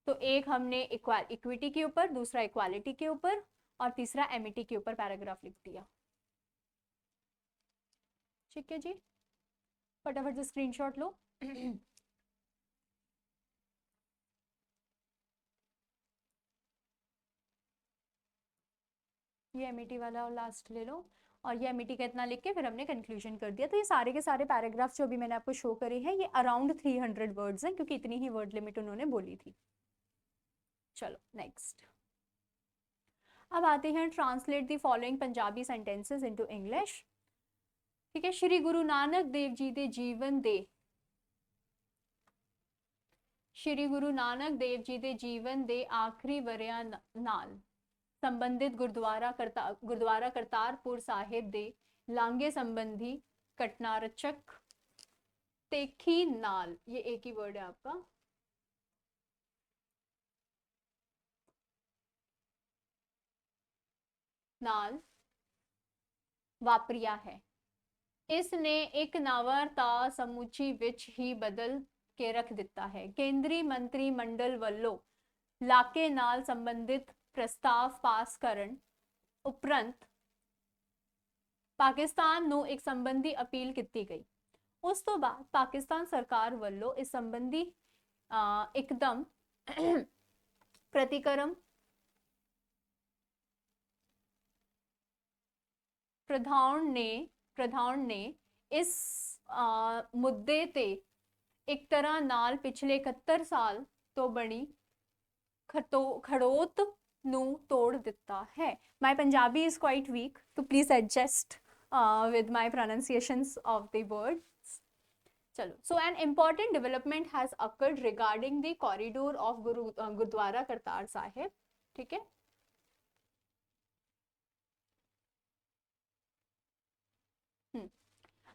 तो एक हमने इक्विटी के ऊपर, दूसरा इक्वालिटी के ऊपर, और तीसरा एमिटी के ऊपर पैराग्राफ लिख दिया. ठीक है जी, फटाफट से स्क्रीनशॉट लो. ये एमिटी वाला और लास्ट ले लो, और ये एमिटी का इतना लिख के फिर हमने कंक्लूजन कर दिया. तो ये सारे के सारे पैराग्राफ्स जो भी मैंने आपको शो करे हैं, ये अराउंड 300 वर्ड्स हैं, क्योंकि इतनी ही वर्ड लिमिट उन्होंने बोली थी. चलो नेक्स्ट, अब आते हैं translate the following Punjabi sentences into English. ठीक है, श्री गुरु नानक देव जी दे जीवन दे, श्री गुरु नानक देव जी दे जीवन दे आखिरी वरियां नाल संबंधित गुरुद्वारा करतारपुर साहिब दे लांघे संबंधी घटनारचक तेखी नाल, ये एक ही वर्ड है आपका, ਨਾਲ ਵਾਪਰਿਆ ਹੈ। ਇਸ ਨੇ ਇੱਕ ਨਵਰਤਾ ਸਮੁੱਚੀ ਵਿੱਚ ਹੀ ਬਦਲ ਕੇ ਰੱਖ ਦਿੱਤਾ ਹੈ। ਕੇਂਦਰੀ ਮੰਤਰੀ ਮੰਡਲ ਵੱਲੋਂ ਇਲਾਕੇ ਨਾਲ ਸੰਬੰਧਿਤ ਪ੍ਰਸਤਾਵ ਪਾਸ ਕਰਨ ਉਪਰੰਤ ਪਾਕਿਸਤਾਨ ਨੂੰ ਇੱਕ ਸੰਬੰਧੀ ਅਪੀਲ ਕੀਤੀ ਗਈ। ਉਸ ਤੋਂ ਬਾਅਦ ਪਾਕਿਸਤਾਨ ਸਰਕਾਰ ਵੱਲੋਂ ਇਸ ਸੰਬੰਧੀ ਇੱਕਦਮ ਪ੍ਰਤੀਕਰਮ ਪ੍ਰਧਾਨ ਨੇ ਇਸ ਮੁੱਦੇ ਤੇ ਇੱਕ ਤਰ੍ਹਾਂ ਨਾਲ ਪਿਛਲੇ 71 ਸਾਲ ਤੋਂ ਬਣੀ ਖੜੋਤ ਨੂੰ ਤੋੜ ਦਿੱਤਾ ਹੈ। My Punjabi is quite weak, so please adjust with my pronunciations of the words. चलो, so an important development has occurred regarding the corridor of Gurudwara Kartar Sahib, ठीक है।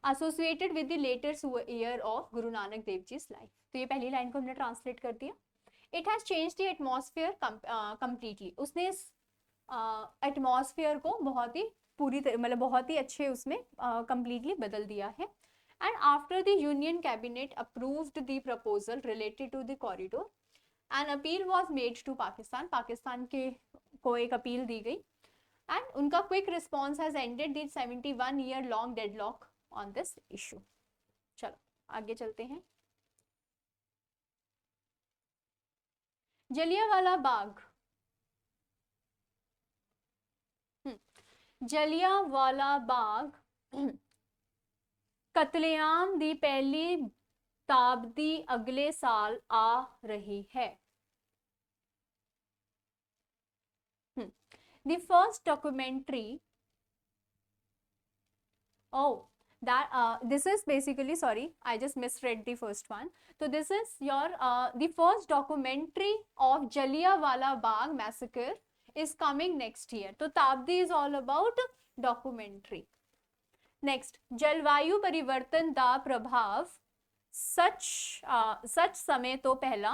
Associated with the later year of Guru Nanak Dev Ji's life. तो ये पहली line को हमने translate कर दिया। It has changed the atmosphere completely. उसने इस एटमॉस्फेयर को बहुत ही पूरी तरह मतलब बहुत ही अच्छे उसमें completely बदल दिया है। And after the Union Cabinet approved the proposal related to the corridor, an appeal was made to Pakistan. Pakistan के को एक अपील दी गई। And उनका quick response has ended the 71-year long deadlock on this issue. चलो आगे चलते हैं। जलियांवाला बाग, जलियांवाला बाग कत्लेआम दी पहली ताबदी अगले साल आ रही है। The first documentary, oh that this is basically, sorry I just misread the first one, so this is your the first documentary of Jallianwala Bagh massacre is coming next year. तो ताबदी is all about documentary. Next, जलवायु परिवर्तन दा प्रभाव सच समय तो पहला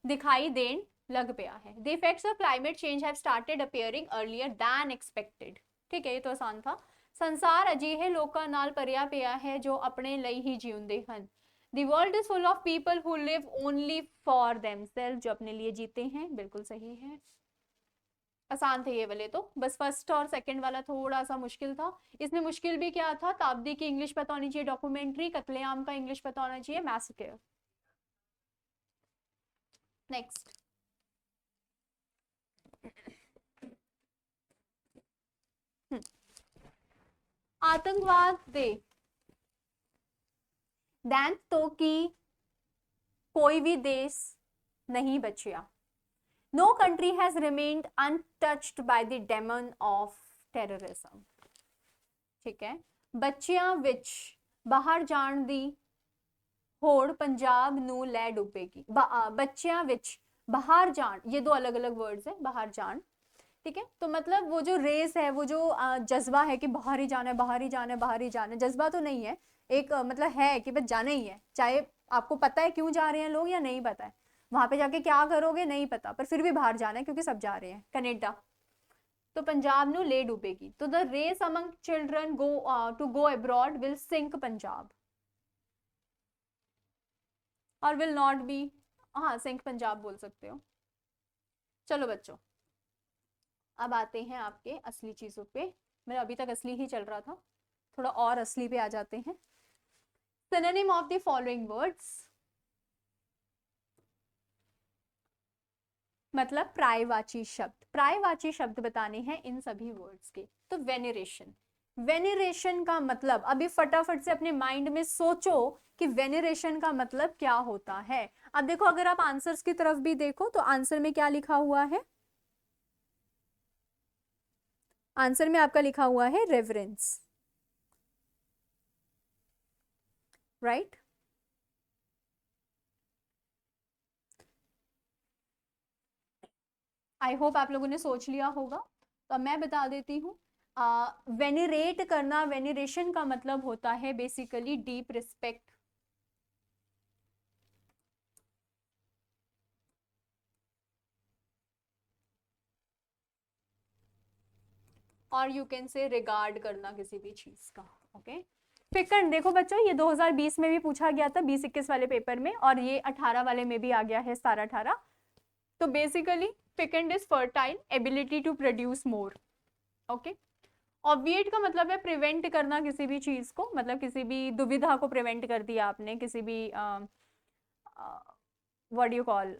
दिखाई then लग पिया है। The effects of climate change have started appearing earlier than expected. ठीक है, ये तो आसान था। संसार अजिहे लोकां नाल भरिया पिया है जो अपने ਲਈ ही जीउंदे ਹਨ। The world is full of people who live only for themselves, जो अपने लिए जीते हैं। बिल्कुल सही है, आसान थे ये वाले तो, बस फर्स्ट और सेकंड वाला थोड़ा सा मुश्किल था। इसमें मुश्किल भी क्या था, ताबदी की इंग्लिश पता होनी चाहिए, डॉक्यूमेंट्री, कत्लेआम का इंग्लिश पता होना चाहिए, मैसेकर। नेक्स्ट, आतंकवाद दे दैंत तो की कोई भी देश नहीं बचिया। No country has remained untouched by the demon of terrorism. ठीक है, ਬੱਚਿਆਂ ਵਿੱਚ ਬਾਹਰ ਜਾਣ ਦੀ ਹੋੜ पंजाब ਨੂੰ ਲੈ ਡੁੱਬੇਗੀ। बच्चियां ਵਿੱਚ बाहर जान, ये दो अलग अलग वर्ड्स है, बाहर जान, ठीक है। तो मतलब वो जो रेस है, वो जो जज्बा है कि बाहर ही जाना है, बाहर ही जाना है, बाहर ही जाना है, जज्बा तो नहीं है, एक मतलब है कि बस जाना ही है, चाहे आपको पता है क्यों जा रहे हैं लोग या नहीं पता है, वहां पे जाके क्या करोगे नहीं पता, पर फिर भी बाहर जाना है क्योंकि सब जा रहे हैं। कनेडा, तो पंजाब ਨੂੰ ले डूबेगी। तो the race among children go to go abroad will sink Punjab, और विल नॉट बी, हाँ सिंक पंजाब बोल सकते हो। चलो बच्चों, अब आते हैं आपके असली चीजों पे। मेरा अभी तक असली ही चल रहा था, थोड़ा और असली पे आ जाते हैं। Synonym of the following words, मतलब प्रायवाची शब्द, प्रायवाची शब्द बताने हैं इन सभी वर्ड्स के। तो वेनरेशन, वेनरेशन का मतलब अभी फटाफट से अपने माइंड में सोचो कि वेनरेशन का मतलब क्या होता है। अब देखो, अगर आप आंसर्स की तरफ भी देखो तो आंसर में क्या लिखा हुआ है, आंसर में आपका लिखा हुआ है रेवरेंस, राइट। आई होप आप लोगों ने सोच लिया होगा, तो अब मैं बता देती हूँ। वेनरेट करना, वेनरेशन का मतलब होता है बेसिकली डीप रिस्पेक्ट, और यू कैन से रिगार्ड करना किसी भी चीज का। ओके, फिकंड देखो बच्चों, ये 2020 में भी पूछा गया था 20-21 वाले पेपर में, और ये 18 वाले में भी आ गया है 17-18। तो basically fecund is fertile, ability to produce more. Okay, obviate का मतलब है प्रिवेंट करना किसी भी चीज को, मतलब किसी भी दुविधा को प्रिवेंट कर दिया आपने, किसी भी व्हाट यू कॉल,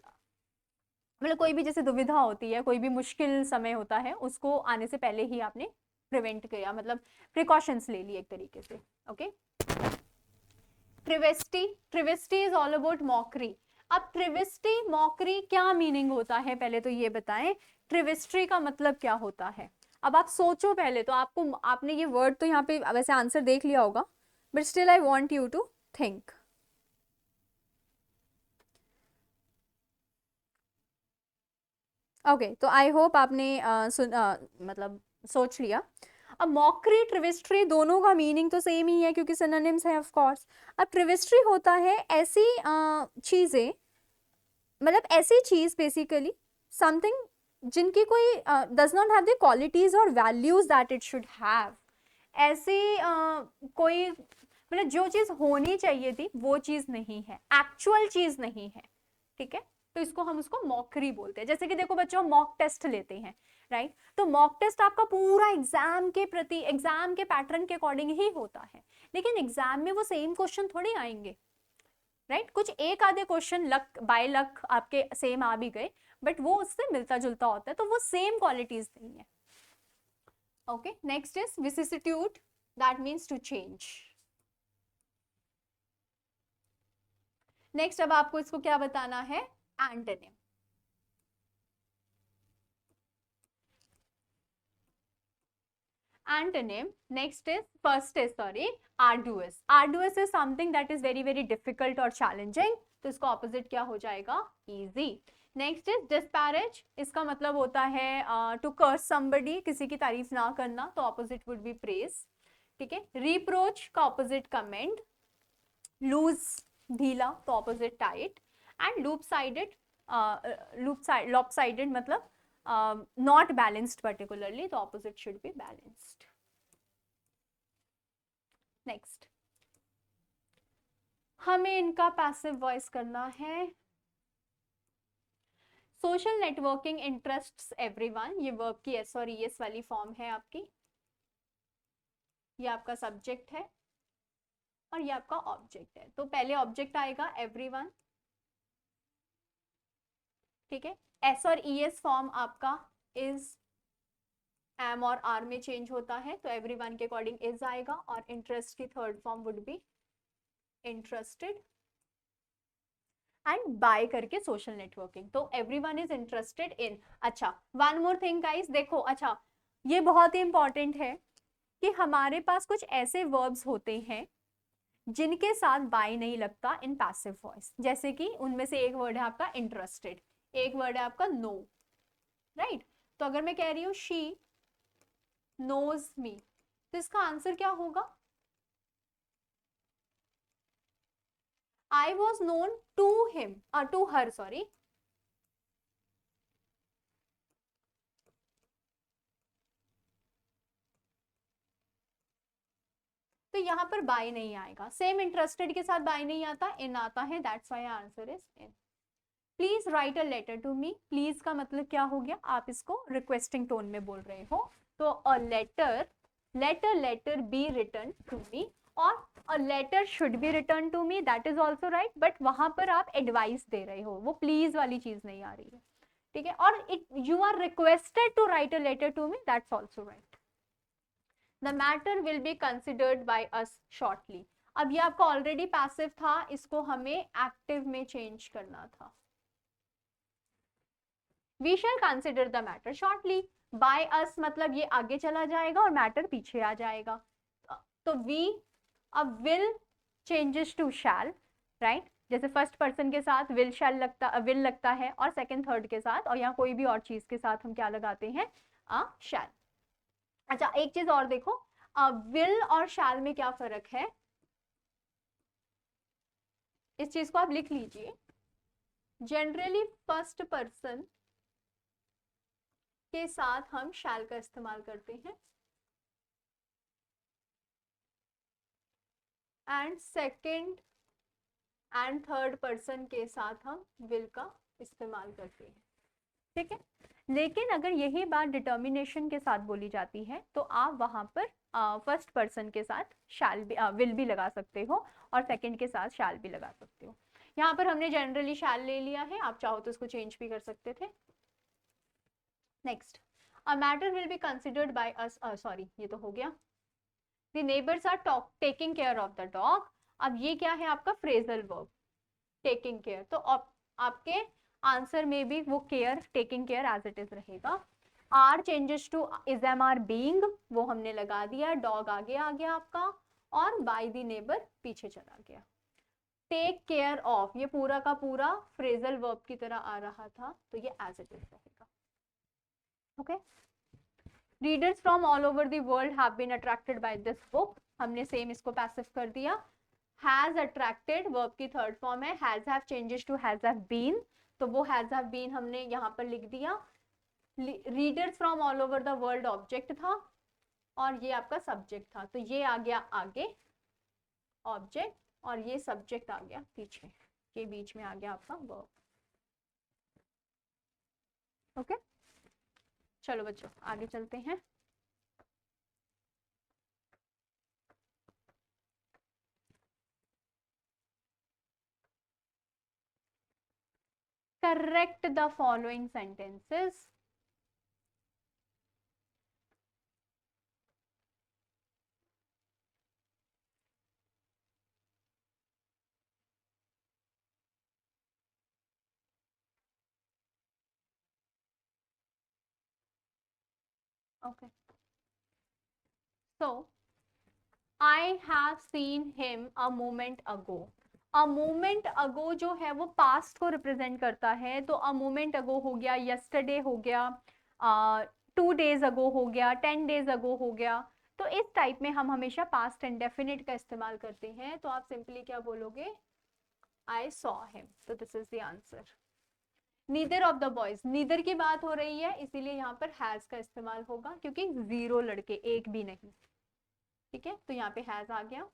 मतलब कोई भी जैसे दुविधा होती है, कोई भी मुश्किल समय होता है, उसको आने से पहले ही आपने प्रिवेंट किया, मतलब प्रिकॉशंस ले लिए एक तरीके से। Okay, travesty, travesty is all about mockery. अब ट्रिवेस्टी मॉकरी क्या मीनिंग होता है, पहले तो ये बताएं ट्रिवेस्ट्री का मतलब क्या होता है। अब आप सोचो पहले तो, आपको, आपने ये वर्ड तो यहाँ पे वैसे आंसर देख लिया होगा, but still I want you to think. Okay, तो आई होप आपने मतलब सोच लिया। अब मॉकरी ट्रिवेस्ट्री दोनों का मीनिंग तो सेम ही है क्योंकि सिनोनिम्स है ऑफ कोर्स। अब ट्रिवेस्ट्री होता है ऐसी चीजें, मतलब ऐसी चीज बेसिकली समथिंग जिनकी कोई does not have the qualities और values that it should have. ऐसी कोई, मतलब जो चीज होनी चाहिए थी वो चीज नहीं है, एक्चुअल चीज नहीं है। ठीक है, तो इसको हम उसको मॉकरी बोलते हैं। जैसे कि देखो बच्चों, मॉक टेस्ट लेते हैं, राइट? तो मॉक टेस्ट आपका पूरा एग्जाम के प्रति, एग्जाम के पैटर्न के अकॉर्डिंग ही होता है, लेकिन एग्जाम में वो सेम क्वेश्चन थोड़ी आएंगे, राइट? कुछ एक आधे क्वेश्चन लक बाय लक आपके सेम आ भी गए, बट वो उससे मिलता जुलता होता है, तो वो सेम क्वालिटीज नहीं है। Okay, next is vicissitude, that means to change. Next अब आपको इसको क्या बताना है, antonym. Antonym, next is, first is sorry, arduous. Arduous is something that is very very difficult or challenging, तो इसका opposite क्या हो जाएगा, easy. Next is disparage, इसका मतलब होता है to curse somebody, किसी की तारीफ ना करना, तो opposite would be praise. ठीक है, reproach का opposite comment, loose ढीला, तो opposite tight, and loop-sided, lopsided मतलब not balanced particularly, तो opposite should be balanced. Next, हमें इनका पैसिव वॉइस करना है। सोशल नेटवर्किंग इंटरेस्ट्स एवरीवन, ये वर्ब की एस और ईएस वाली फॉर्म है आपकी, ये आपका सब्जेक्ट है और ये आपका ऑब्जेक्ट है। तो पहले ऑब्जेक्ट आएगा एवरीवन, ठीक है। एस और ईएस फॉर्म आपका इज, एम और आर में चेंज होता है, तो एवरीवन के अकॉर्डिंग इज आएगा, और इंटरेस्ट की third form would be interested, and by करके सोशल नेटवर्किंग, तो एवरीवन इज इंटरेस्टेड इन। अच्छा, वन मोर थिंग गाइस, देखो, अच्छा ये बहुत ही इंपॉर्टेंट है कि हमारे पास कुछ ऐसे वर्ब्स होते हैं जिनके साथ बाय नहीं लगता इन पैसिव वॉइस, जैसे कि उनमें से एक वर्ड है आपका इंटरेस्टेड, एक वर्ड है आपका नो, राइट? तो अगर मैं कह रही हूँ शी नोज मी, तो इसका आंसर क्या होगा, I was known to him, to her, sorry. तो यहाँ पर बाय नहीं आएगा, सेम इंटरेस्टेड के साथ बाय नहीं आता, इन आता है, that's why answer is in. Please write a letter to me, please का मतलब क्या हो गया, आप इसको रिक्वेस्टिंग टोन में बोल रहे हो, तो a letter, letter be return to me, और a letter should be return to me, that is also right, but वहां पर आप एडवाइस दे रहे हो, वो प्लीज वाली चीज नहीं आ रही है, ठीक है। और it, you are requested to write a letter to me, that's also right. The matter will be considered by us shortly. अब ये आपका ऑलरेडी पैसिव था, इसको हमें एक्टिव में चेंज करना था। We shall consider the matter shortly, by us मतलब ये आगे चला जाएगा और मैटर पीछे आ जाएगा, तो वी, अब will changes to shell, right? जैसे फर्स्ट पर्सन के साथ विल शैल लगता, विल लगता है, और सेकंड थर्ड के साथ, और यहाँ कोई भी और चीज के साथ हम क्या लगाते हैं, शैल। अच्छा, एक चीज और देखो, विल और शैल में क्या फर्क है, इस चीज को आप लिख लीजिए। जनरली फर्स्ट पर्सन के साथ हम शैल का इस्तेमाल करते हैं, and second and third person के साथ हम विल का इस्तेमाल करते हैं, ठीक है। लेकिन अगर यही बात डिटर्मिनेशन के साथ बोली जाती है तो आप वहां पर फर्स्ट पर्सन के साथ शैल भी विल भी लगा सकते हो और सेकंड के साथ शैल भी लगा सकते हो। यहाँ पर हमने जनरली शैल ले लिया है, आप चाहो तो इसको चेंज भी कर सकते थे। Next, a matter will be considered by us, sorry ये तो हो गया। The neighbours are taking care of the dog. अब ये क्या है आपका फ्रेजल वर्ब, टेकिंग केयर, तो आपके आंसर में भी वो care, taking care as it is रहेगा। Are changes to is am are being, वो हमने लगा दिया, डॉग आगे आ गया आपका, और बाय द नेबर पीछे चला गया। टेक केयर ऑफ, ये पूरा का पूरा फ्रेजल वर्ब की तरह आ रहा था, तो ये एज इट इज रहेगा। Okay, readers from all over the world have been attracted by this book, हमने सेम इसको पैसिव कर दिया। हैज अट्रैक्टेड, वर्ब की थर्ड फॉर्म है, has have changes to has have been, तो वो हैज हैव बीन हमने यहाँ पर लिख दिया। Readers from all over the world object था और ये आपका सब्जेक्ट था, तो ये आ गया आगे ऑब्जेक्ट और ये सब्जेक्ट आ गया पीछे, ये बीच में आ गया आपका वर्ब। ओके, चलो बच्चों आगे चलते हैं। Correct the following sentences. Okay. So, I have seen him a moment ago. A moment ago जो है वो past को represent करता है, तो a moment ago हो गया, yesterday हो गया, 2 days ago हो गया, 10 days ago हो गया। तो इस टाइप में हम हमेशा past indefinite का इस्तेमाल करते हैं, तो आप सिंपली क्या बोलोगे, I saw him, तो this is the answer. Neither of the boys, neither की बात हो रही है इसीलिए यहाँ पर हैज का इस्तेमाल होगा, क्योंकि 0 लड़के, एक भी नहीं, ठीक है, तो यहाँ पे हैज आ गया।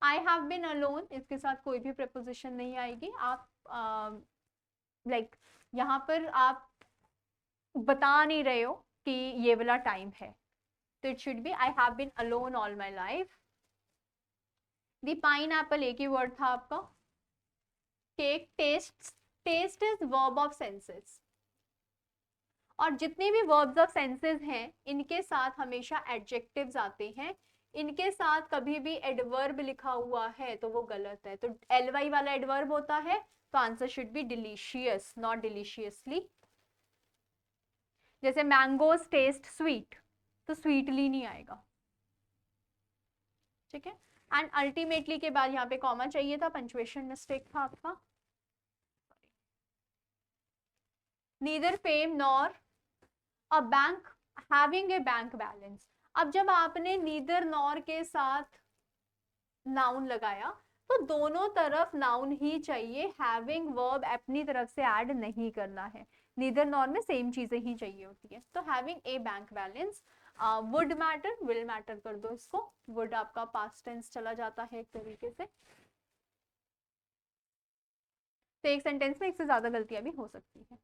आई हैव बीन अलोन, इसके साथ कोई भी प्रपोजिशन नहीं आएगी, आप लाइक यहाँ पर आप बता नहीं रहे हो कि ये वाला टाइम है, तो it should be I have been alone all my life. The pineapple एक ही वर्ड था आपका। Cake, taste, taste is verb of senses, और जितने भी वर्ब्स ऑफ सेंसेस हैं इनके साथ हमेशा एडजेक्टिव्स आते हैं, इनके साथ कभी भी एडवर्ब लिखा हुआ है तो वो गलत है, तो ly वाला एडवर्ब होता है, तो answer should be delicious, not deliciously. जैसे मैंगोज टेस्ट स्वीट, तो स्वीटली नहीं आएगा, ठीक है। एंड अल्टीमेटली के बाद यहाँ पे कॉमा चाहिए था, पंक्चुएशन मिस्टेक था आपका। Neither fame nor a bank having a bank balance, अब जब आपने नीदर नॉर के साथ नाउन लगाया तो दोनों तरफ नाउन ही चाहिए, हैविंग वर्ब अपनी तरफ से ऐड नहीं करना है, नीदर नॉर में सेम चीजें ही चाहिए होती है। तो having a bank balance, would matter, will matter कर दो इसको, वुड आपका पास्ट टेंस चला जाता है एक तरीके से, तो एक सेंटेंस में एक से ज्यादा गलतियां भी हो सकती है।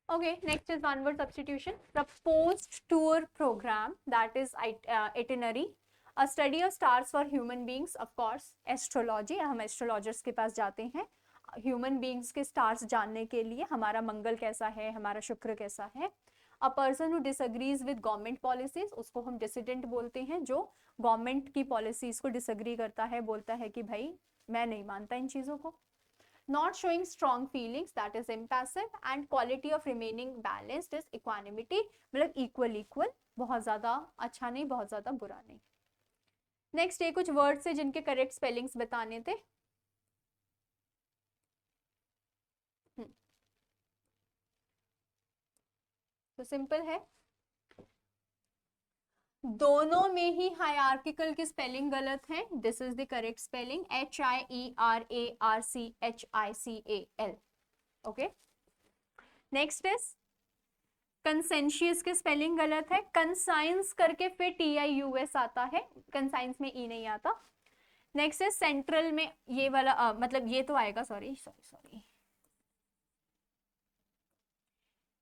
Okay, next is one word substitution. Proposed tour program, that is itinerary. A study of stars for human beings, of course, astrology. हम astrologers के पास जाते हैं human beings के stars जानने के लिए, हमारा मंगल कैसा है, हमारा शुक्र कैसा है। A person who disagrees with government policies, उसको हम dissident बोलते हैं, जो government की policies को disagree करता है, बोलता है कि भाई मैं नहीं मानता इन चीजों को। Not showing strong feelings, that is impassive, and quality of remaining balanced is equanimity, मतलब equal equal, बहुत ज़्यादा अच्छा नहीं, बहुत ज़्यादा बुरा नहीं। नेक्स्ट ये कुछ वर्ड्स है जिनके करेक्ट स्पेलिंग्स बताने थे। तो सिंपल है, दोनों में ही हायरार्किकल की स्पेलिंग गलत है, this is the correct spelling, HIERARCHICAL, okay. Next is कंसेंशियस की स्पेलिंग गलत है, कंसाइंस करके फिर TIUS आता है, कंसाइंस में ई नहीं आता। नेक्स्ट है सेंट्रल में ये वाला मतलब ये तो आएगा, सॉरी सॉरी सॉरी,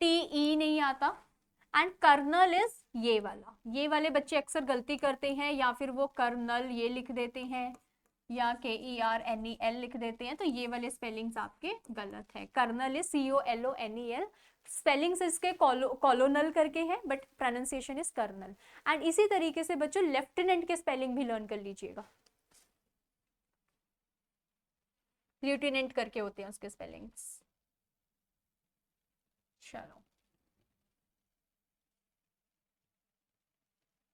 TE नहीं आता। एंड कर्नल इज ये वाला, ये वाले बच्चे अक्सर गलती करते हैं, या फिर वो कर्नल ये लिख देते हैं या KERNEL लिख देते हैं, तो ये वाले स्पेलिंग्स आपके गलत है। कर्नल इज COLONEL, स्पेलिंग्स इसके कॉलोनल करके है, but pronunciation is colonel. And इसी तरीके से बच्चों लेफ्टिनेंट के स्पेलिंग भी लर्न कर लीजिएगा, ल्यूटिनेंट करके होते हैं उसके स्पेलिंग्स। चलो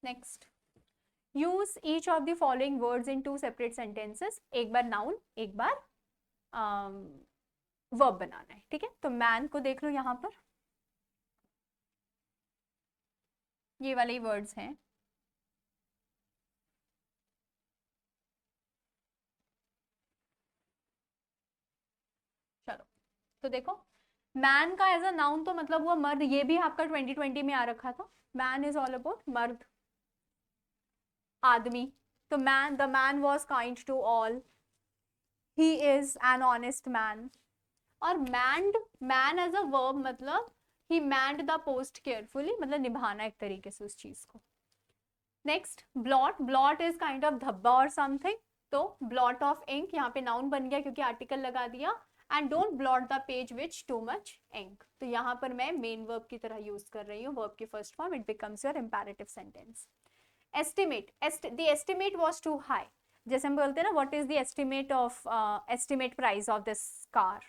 next, use each of the following words in 2 separate sentences. एक बार नाउन, एक बार वर्ब बनाना है, ठीक है। तो मैन को देख लो यहाँ पर, ये वाले ही वर्ड्स हैं। चलो तो देखो, मैन का एज अ नाउन तो मतलब हुआ मर्द, ये भी आपका 2020 में आ रखा था। मैन इज ऑल अबाउट मर्द, आदमी। तो man, the man was kind to all, he is an honest man. और manned, man as a verb मतलब he manned the post carefully, मतलब निभाना एक तरीके से उस चीज को। Next blot, blot is kind of धब्बा और समथिंग, तो ब्लॉट ऑफ इंक यहाँ पे नाउन बन गया क्योंकि आर्टिकल लगा दिया। And don't blot the page which too much ink, तो यहाँ पर मैं मेन वर्ब की तरह यूज कर रही हूँ, वर्ब की first form, it becomes your imperative sentence. Estimate, the estimate was too high, जैसे हम बोलते हैं ना what is the estimate of estimate price of this car,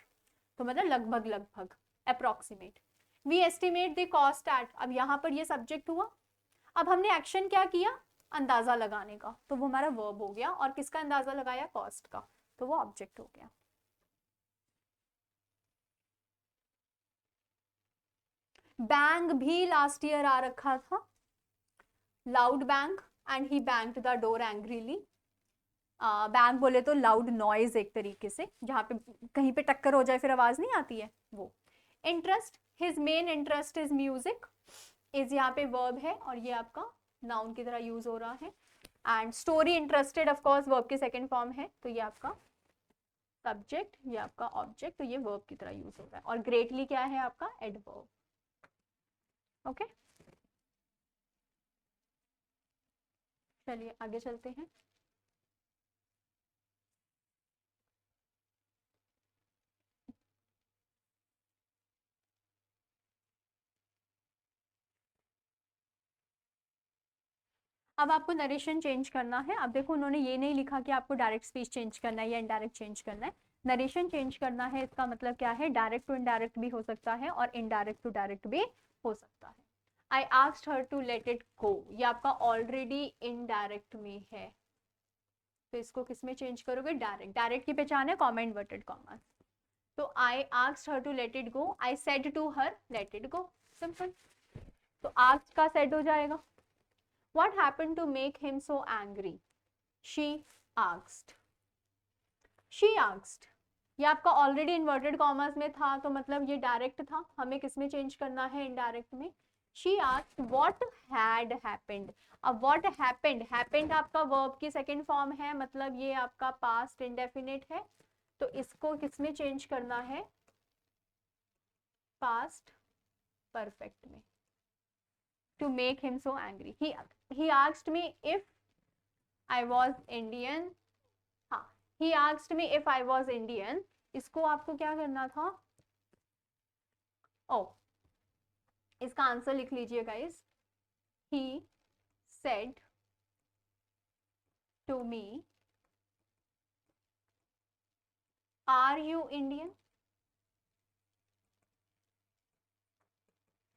तो मतलब लगभग लगभग, approximate. We estimate the cost at, अब यहाँ पर ये सब्जेक्ट हुआ, अब हमने एक्शन क्या किया, अंदाजा लगाने का, तो वो हमारा वर्ब हो गया। और किसका अंदाजा लगाया, कॉस्ट का, तो वो ऑब्जेक्ट हो गया। बैंग भी लास्ट ईयर आ रखा था, loud bang, and he banged the door angrily. Bang बोले तो लाउड नॉइज एक तरीके से, जहाँ पे कहीं पे टक्कर हो जाए फिर आवाज नहीं आती है वो। Interest, his main interest is music, is यहाँ पे वर्ब है और ये आपका नाउन की तरह यूज हो रहा है। And story, interested of course verb की सेकंड फॉर्म है, तो ये आपका सब्जेक्ट, ये आपका ऑब्जेक्ट, तो ये वर्ब की तरह यूज हो रहा है। और ग्रेटली क्या है आपका एडवर्ब। ओके चलिए आगे चलते हैं। अब आपको नरेशन चेंज करना है। अब देखो उन्होंने ये नहीं लिखा कि आपको डायरेक्ट स्पीच चेंज करना है या इनडायरेक्ट चेंज करना है, नरेशन चेंज करना है। इसका मतलब क्या है, डायरेक्ट टू इनडायरेक्ट भी हो सकता है और इनडायरेक्ट टू डायरेक्ट भी हो सकता है। I asked her to let it go, ये आपका ऑलरेडी इनडायरेक्ट में है, तो इसको किस में चेंज करोगे, डायरेक्ट। डायरेक्ट की पहचान है कॉमा इन्वर्टेड कॉमा। तो I asked her to let it go, I said to her let it go, simple. तो आस्क्ड का सेड हो जाएगा। What happened to make him so angry? She asked. She asked. ये आपका already inverted commas में था, तो मतलब ये डायरेक्ट था, हमें किस में चेंज करना है, इनडायरेक्ट में। She asked what had happened. अब what happened, happened आपका वर्ब की सेकंड फॉर्म है, मतलब ये आपका पास्ट इंडेफिनिट है, तो इसको किस में चेंज करना है, पास्ट परफेक्ट में। To make him so angry, he asked me if I was Indian. हाँ, he asked me if I was Indian, इसको आपको क्या करना था, ओ इसका आंसर लिख लीजिए guys. He said to me, are you Indian?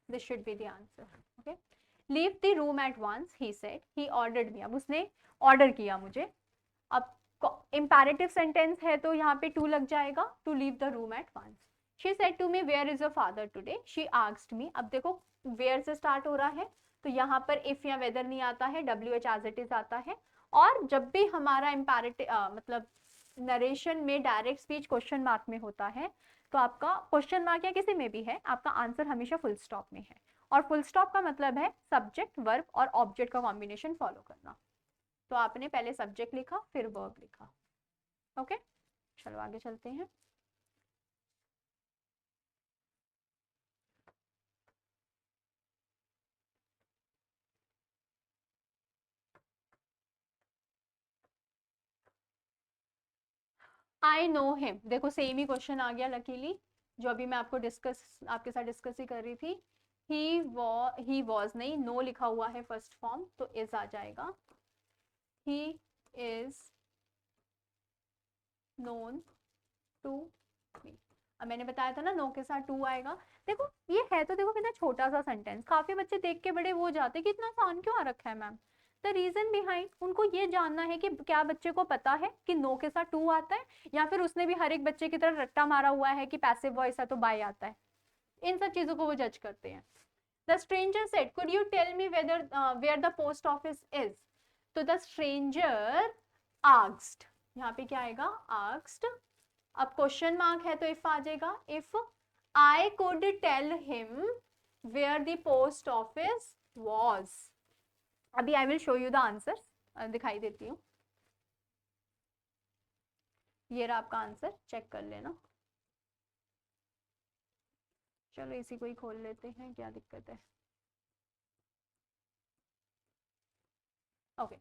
This should be the answer. Okay. Leave the room at once, he said. He ordered me. अब उसने ऑर्डर किया मुझे। अब इम्पैरेटिव सेंटेंस है तो यहाँ पे टू लग जाएगा, to leave the room at once. She said to me where is your father today, she asked me. अब देखो वेयर से स्टार्ट हो रहा है, तो यहाँ पर इफ या वेदर नहीं आता है, WH एज इट इज आता है। और जब भी हमारा इम्पैरेटिव मतलब नरेशन में डायरेक्ट स्पीच क्वेश्चन मार्क में होता है, तो आपका क्वेश्चन मार्क या किसी में भी है, आपका आंसर हमेशा फुल स्टॉप में है। और फुल स्टॉप का मतलब है सब्जेक्ट वर्ब और ऑब्जेक्ट का कॉम्बिनेशन फॉलो करना। तो आपने पहले सब्जेक्ट लिखा फिर वर्ब लिखा। ओके, चलो आगे चलते हैं। आई नो हिम, देखो सेम ही क्वेश्चन आ गया लकीली, जो अभी मैं आपको आपके साथ डिस्कस ही कर रही थी। ही वॉज नहीं, नो लिखा हुआ है फर्स्ट फॉर्म, तो इज आ जाएगा। He is known to me. अब मैंने बताया था ना नो के साथ टू आएगा। देखो ये है तो देखो कितना छोटा सा सेंटेंस, काफी बच्चे देख के बड़े वो जाते कि इतना आसान क्यों आ रखा है मैम। द रीजन बिहाइंड, उनको ये जानना है कि क्या बच्चे को पता है कि नो के साथ टू आता है, या फिर उसने भी हर एक बच्चे की तरह रट्टा मारा हुआ है कि पैसिव वॉइस है तो बाय आता है। इन सब चीजों को वो जज करते हैं। The stranger said could you tell me whether where the post office is. तो द स्ट्रेंजर आस्क्ड, यहाँ पे क्या आएगा आस्क्ड। अब क्वेश्चन मार्क है तो इफ आ जाएगा। If I could tell him where the post office was. अभी I will show you the answer, दिखाई देती हूँ। ये रहा आपका आंसर, चेक कर लेना। चलो इसी को ही खोल लेते हैं, क्या दिक्कत है। Okay,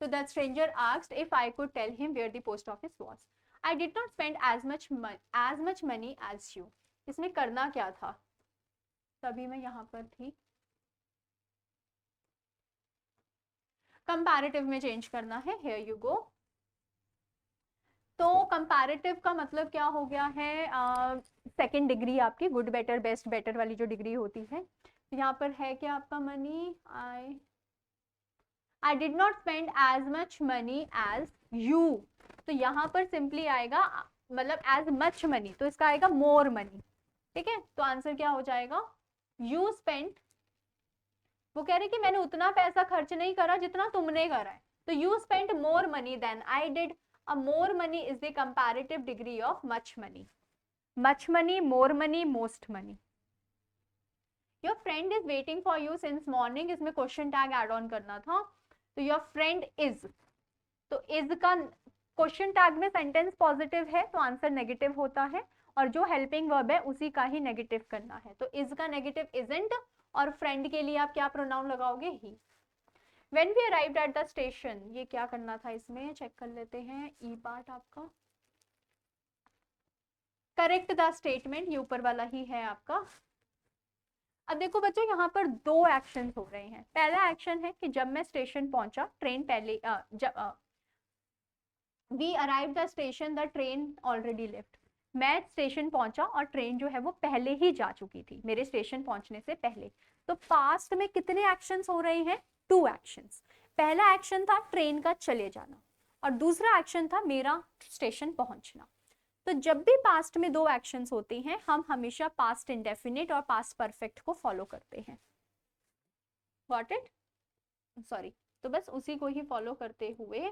so the stranger asked if I could tell him where the post office was. I did not spend as much money as you. इसमें करना क्या था, तभी मैं यहाँ पर थी। कंपैरेटिव में चेंज करना है, here you go। तो कंपैरेटिव का मतलब क्या हो गया है, सेकंड डिग्री आपकी, गुड बेटर बेस्ट बेटर वाली जो डिग्री होती है। यहाँ पर है क्या आपका money, I did not spend as much money as you. तो यहाँ पर सिंपली आएगा मतलब एज मच मनी, तो इसका आएगा मोर मनी। ठीक है, तो आंसर क्या हो जाएगा, यू स्पेंड। वो कह रहे कि मैंने उतना पैसा खर्च नहीं करा जितना तुमने करा है, तो you spend more money than I did. A more money is the comparative degree of much money. Much money, more money, most money. Your friend is waiting for you since morning, इसमें question tag add on करना था। तो your friend is, तो is का question tag में sentence positive है तो answer negative होता है, और जो हेल्पिंग वर्ब है उसी का ही नेगेटिव करना है। तो इज का नेगेटिव इजंट, और फ्रेंड के लिए आप क्या प्रोनाउन लगाओगे, he. When we arrived at the station, ये क्या करना था, इसमें चेक कर लेते हैं। ई पार्ट आपका करेक्ट द स्टेटमेंट, ये ऊपर वाला ही है आपका। अब देखो बच्चों यहाँ पर दो एक्शन हो रहे हैं। पहला एक्शन है कि जब मैं स्टेशन पहुंचा, ट्रेन पहले we arrive the station, the train already left. मैं स्टेशन पहुंचा और ट्रेन जो है वो पहले ही जा चुकी थी मेरे स्टेशन पहुंचने से पहले। तो पास्ट में कितने एक्शंस हो रहे हैं, टू एक्शंस। पहला एक्शन था ट्रेन का चले जाना, और दूसरा एक्शन था मेरा स्टेशन पहुंचना। तो जब भी पास्ट में दो एक्शंस होते हैं हम हमेशा पास्ट इंडेफिनिट और पास्ट परफेक्ट को फॉलो करते हैं। Got it, sorry. तो बस उसी को ही फॉलो करते हुए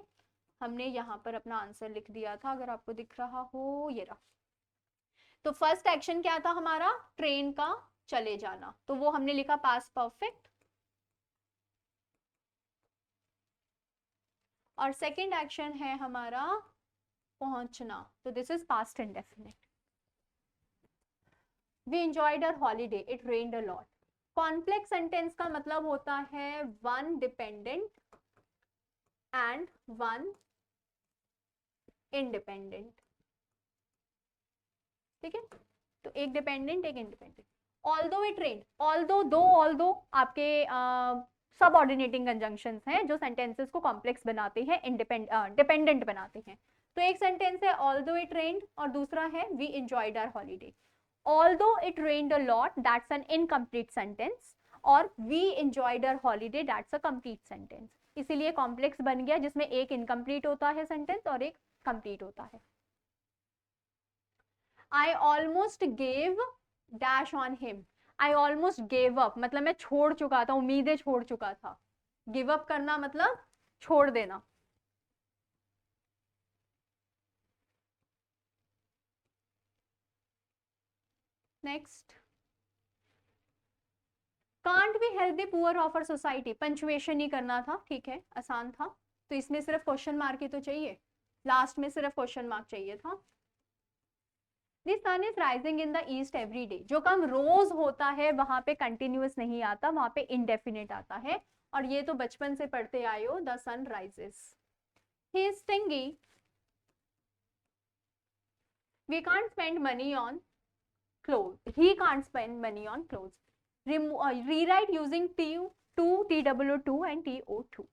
हमने यहाँ पर अपना आंसर लिख दिया था, अगर आपको दिख रहा हो, ये रहा। तो फर्स्ट एक्शन क्या था हमारा, ट्रेन का चले जाना, तो वो हमने लिखा पास्ट परफेक्ट। और सेकंड एक्शन है हमारा पहुंचना, तो this is past indefinite. We enjoyed our holiday, it rained a lot. Complex sentence का मतलब होता है one dependent and one independent. ठीक है, तो एक डिपेंडेंट एक independent. Although it rained, although though, although आपके सब ऑर्डिनेटिंग कंजंक्शंस हैं जो सेंटेंसेस को कॉम्प्लेक्स बनाते हैं, डिपेंडेंट बनाते हैं। तो एक सेंटेंस है ऑल्दो इट रेन्ड, और दूसरा है we enjoyed our holiday. Although it rained a lot, that's an incomplete sentence, और we enjoyed our holiday, that's a complete sentence. इसीलिए कॉम्प्लेक्स बन गया जिसमें एक इनकम्प्लीट होता है सेंटेंस और एक कंप्लीट होता है। I almost gave dash on him. I almost gave up मतलब मैं छोड़ चुका था, उम्मीदें छोड़ चुका था। गिव अप करना मतलब छोड़ देना। Next, can't be help the poor of our society, punctuation ही करना था, ठीक है, आसान था, तो इसमें सिर्फ क्वेश्चन मार्क ही तो चाहिए, लास्ट में सिर्फ क्वेश्चन मार्क चाहिए था। The sun is rising in the east every day, जो काम रोज होता है वहां पे कंटिन्यूअस नहीं आता, वहां पे इंडेफिनिट आता है, और ये तो बचपन से पढ़ते आए हो, the sun rises. He is stingy, we can't spend money on clothes, he can't spend money on clothes. Rewrite using T2, TW2 and TO2.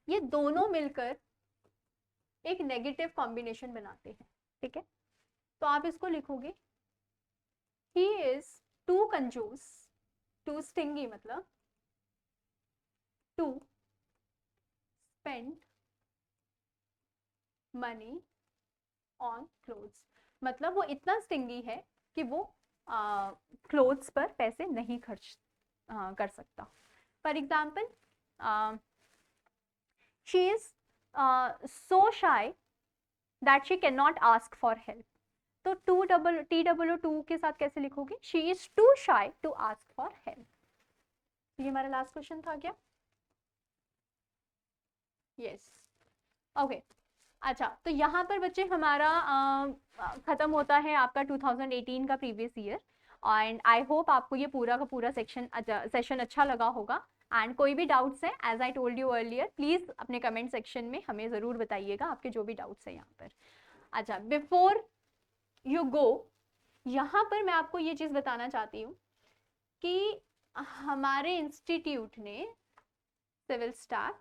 ये दोनों मिलकर एक नेगेटिव कॉम्बिनेशन बनाते हैं, ठीक है, तो आप इसको लिखोगे he is too कंजूस, too stingy मतलब to spend money on clothes, मतलब वो इतना स्टिंगी है कि वो क्लोथ्स पर पैसे नहीं खर्च कर सकता। For example, she is so shy that she can not ask for help, तो TW2 के साथ कैसे लिखोगे, she is too shy to ask for help. ये हमारा लास्ट क्वेश्चन था क्या? Yes, okay. अच्छा, तो यहाँ पर बच्चे हमारा खत्म होता है आपका 2018 का previous year, and I hope आपको ये पूरा का पूरा सेशन अच्छा लगा होगा। एंड कोई भी डाउट्स है, as I told you earlier, please अपने कमेंट सेक्शन में हमें जरूर बताइएगा आपके जो भी डाउट्स है यहाँ पर। अच्छा, बिफोर यू गो, यहाँ पर मैं आपको ये चीज बताना चाहती हूँ कि हमारे इंस्टीट्यूट ने सिविल स्टाफ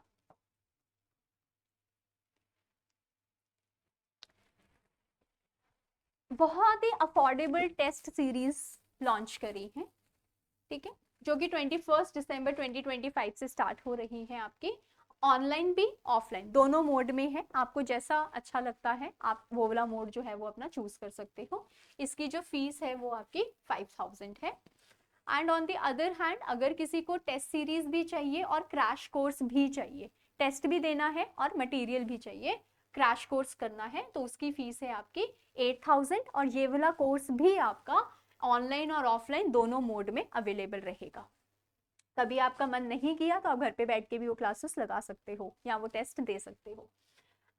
बहुत ही अफोर्डेबल टेस्ट सीरीज लॉन्च करी है, ठीक है, जो कि 21 दिसंबर 2025 से स्टार्ट हो रही है आपकी, ऑनलाइन भी ऑफलाइन दोनों मोड में है, आपको जैसा अच्छा लगता है आप वो वाला मोड जो है वो अपना चूज कर सकते हो। इसकी जो फीस है वो आपकी 5000 है। And on the other hand, अगर किसी को टेस्ट सीरीज भी चाहिए और क्रैश कोर्स भी चाहिए, टेस्ट भी देना है और मटेरियल भी चाहिए, क्रैश कोर्स करना है, तो उसकी फीस है आपकी 8000, और ये वाला कोर्स भी आपका ऑनलाइन और ऑफलाइन दोनों मोड में अवेलेबल रहेगा। कभी आपका मन नहीं किया तो आप घर पे बैठ के भी वो क्लासेस लगा सकते हो या वो टेस्ट दे सकते हो।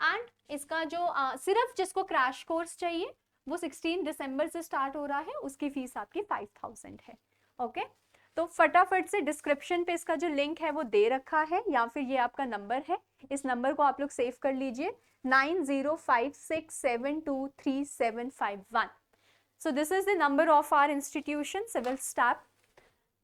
एंड इसका जो सिर्फ जिसको क्रैश कोर्स चाहिए वो 16 दिसंबर से स्टार्ट हो रहा है, उसकी फीस आपकी 5000 है। ओके, तो फटाफट से डिस्क्रिप्शन पे इसका जो लिंक है वो दे रखा है, या फिर ये आपका नंबर है, इस नंबर को आप लोग सेव कर लीजिए, 9056723751। So this is the number of our institution civil staff.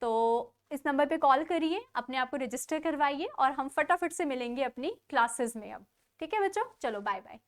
तो इस नंबर पे कॉल करिए, अपने आप को रजिस्टर करवाइए, और हम फटाफट से मिलेंगे अपनी क्लासेस में अब। ठीक है बच्चों, चलो बाय बाय।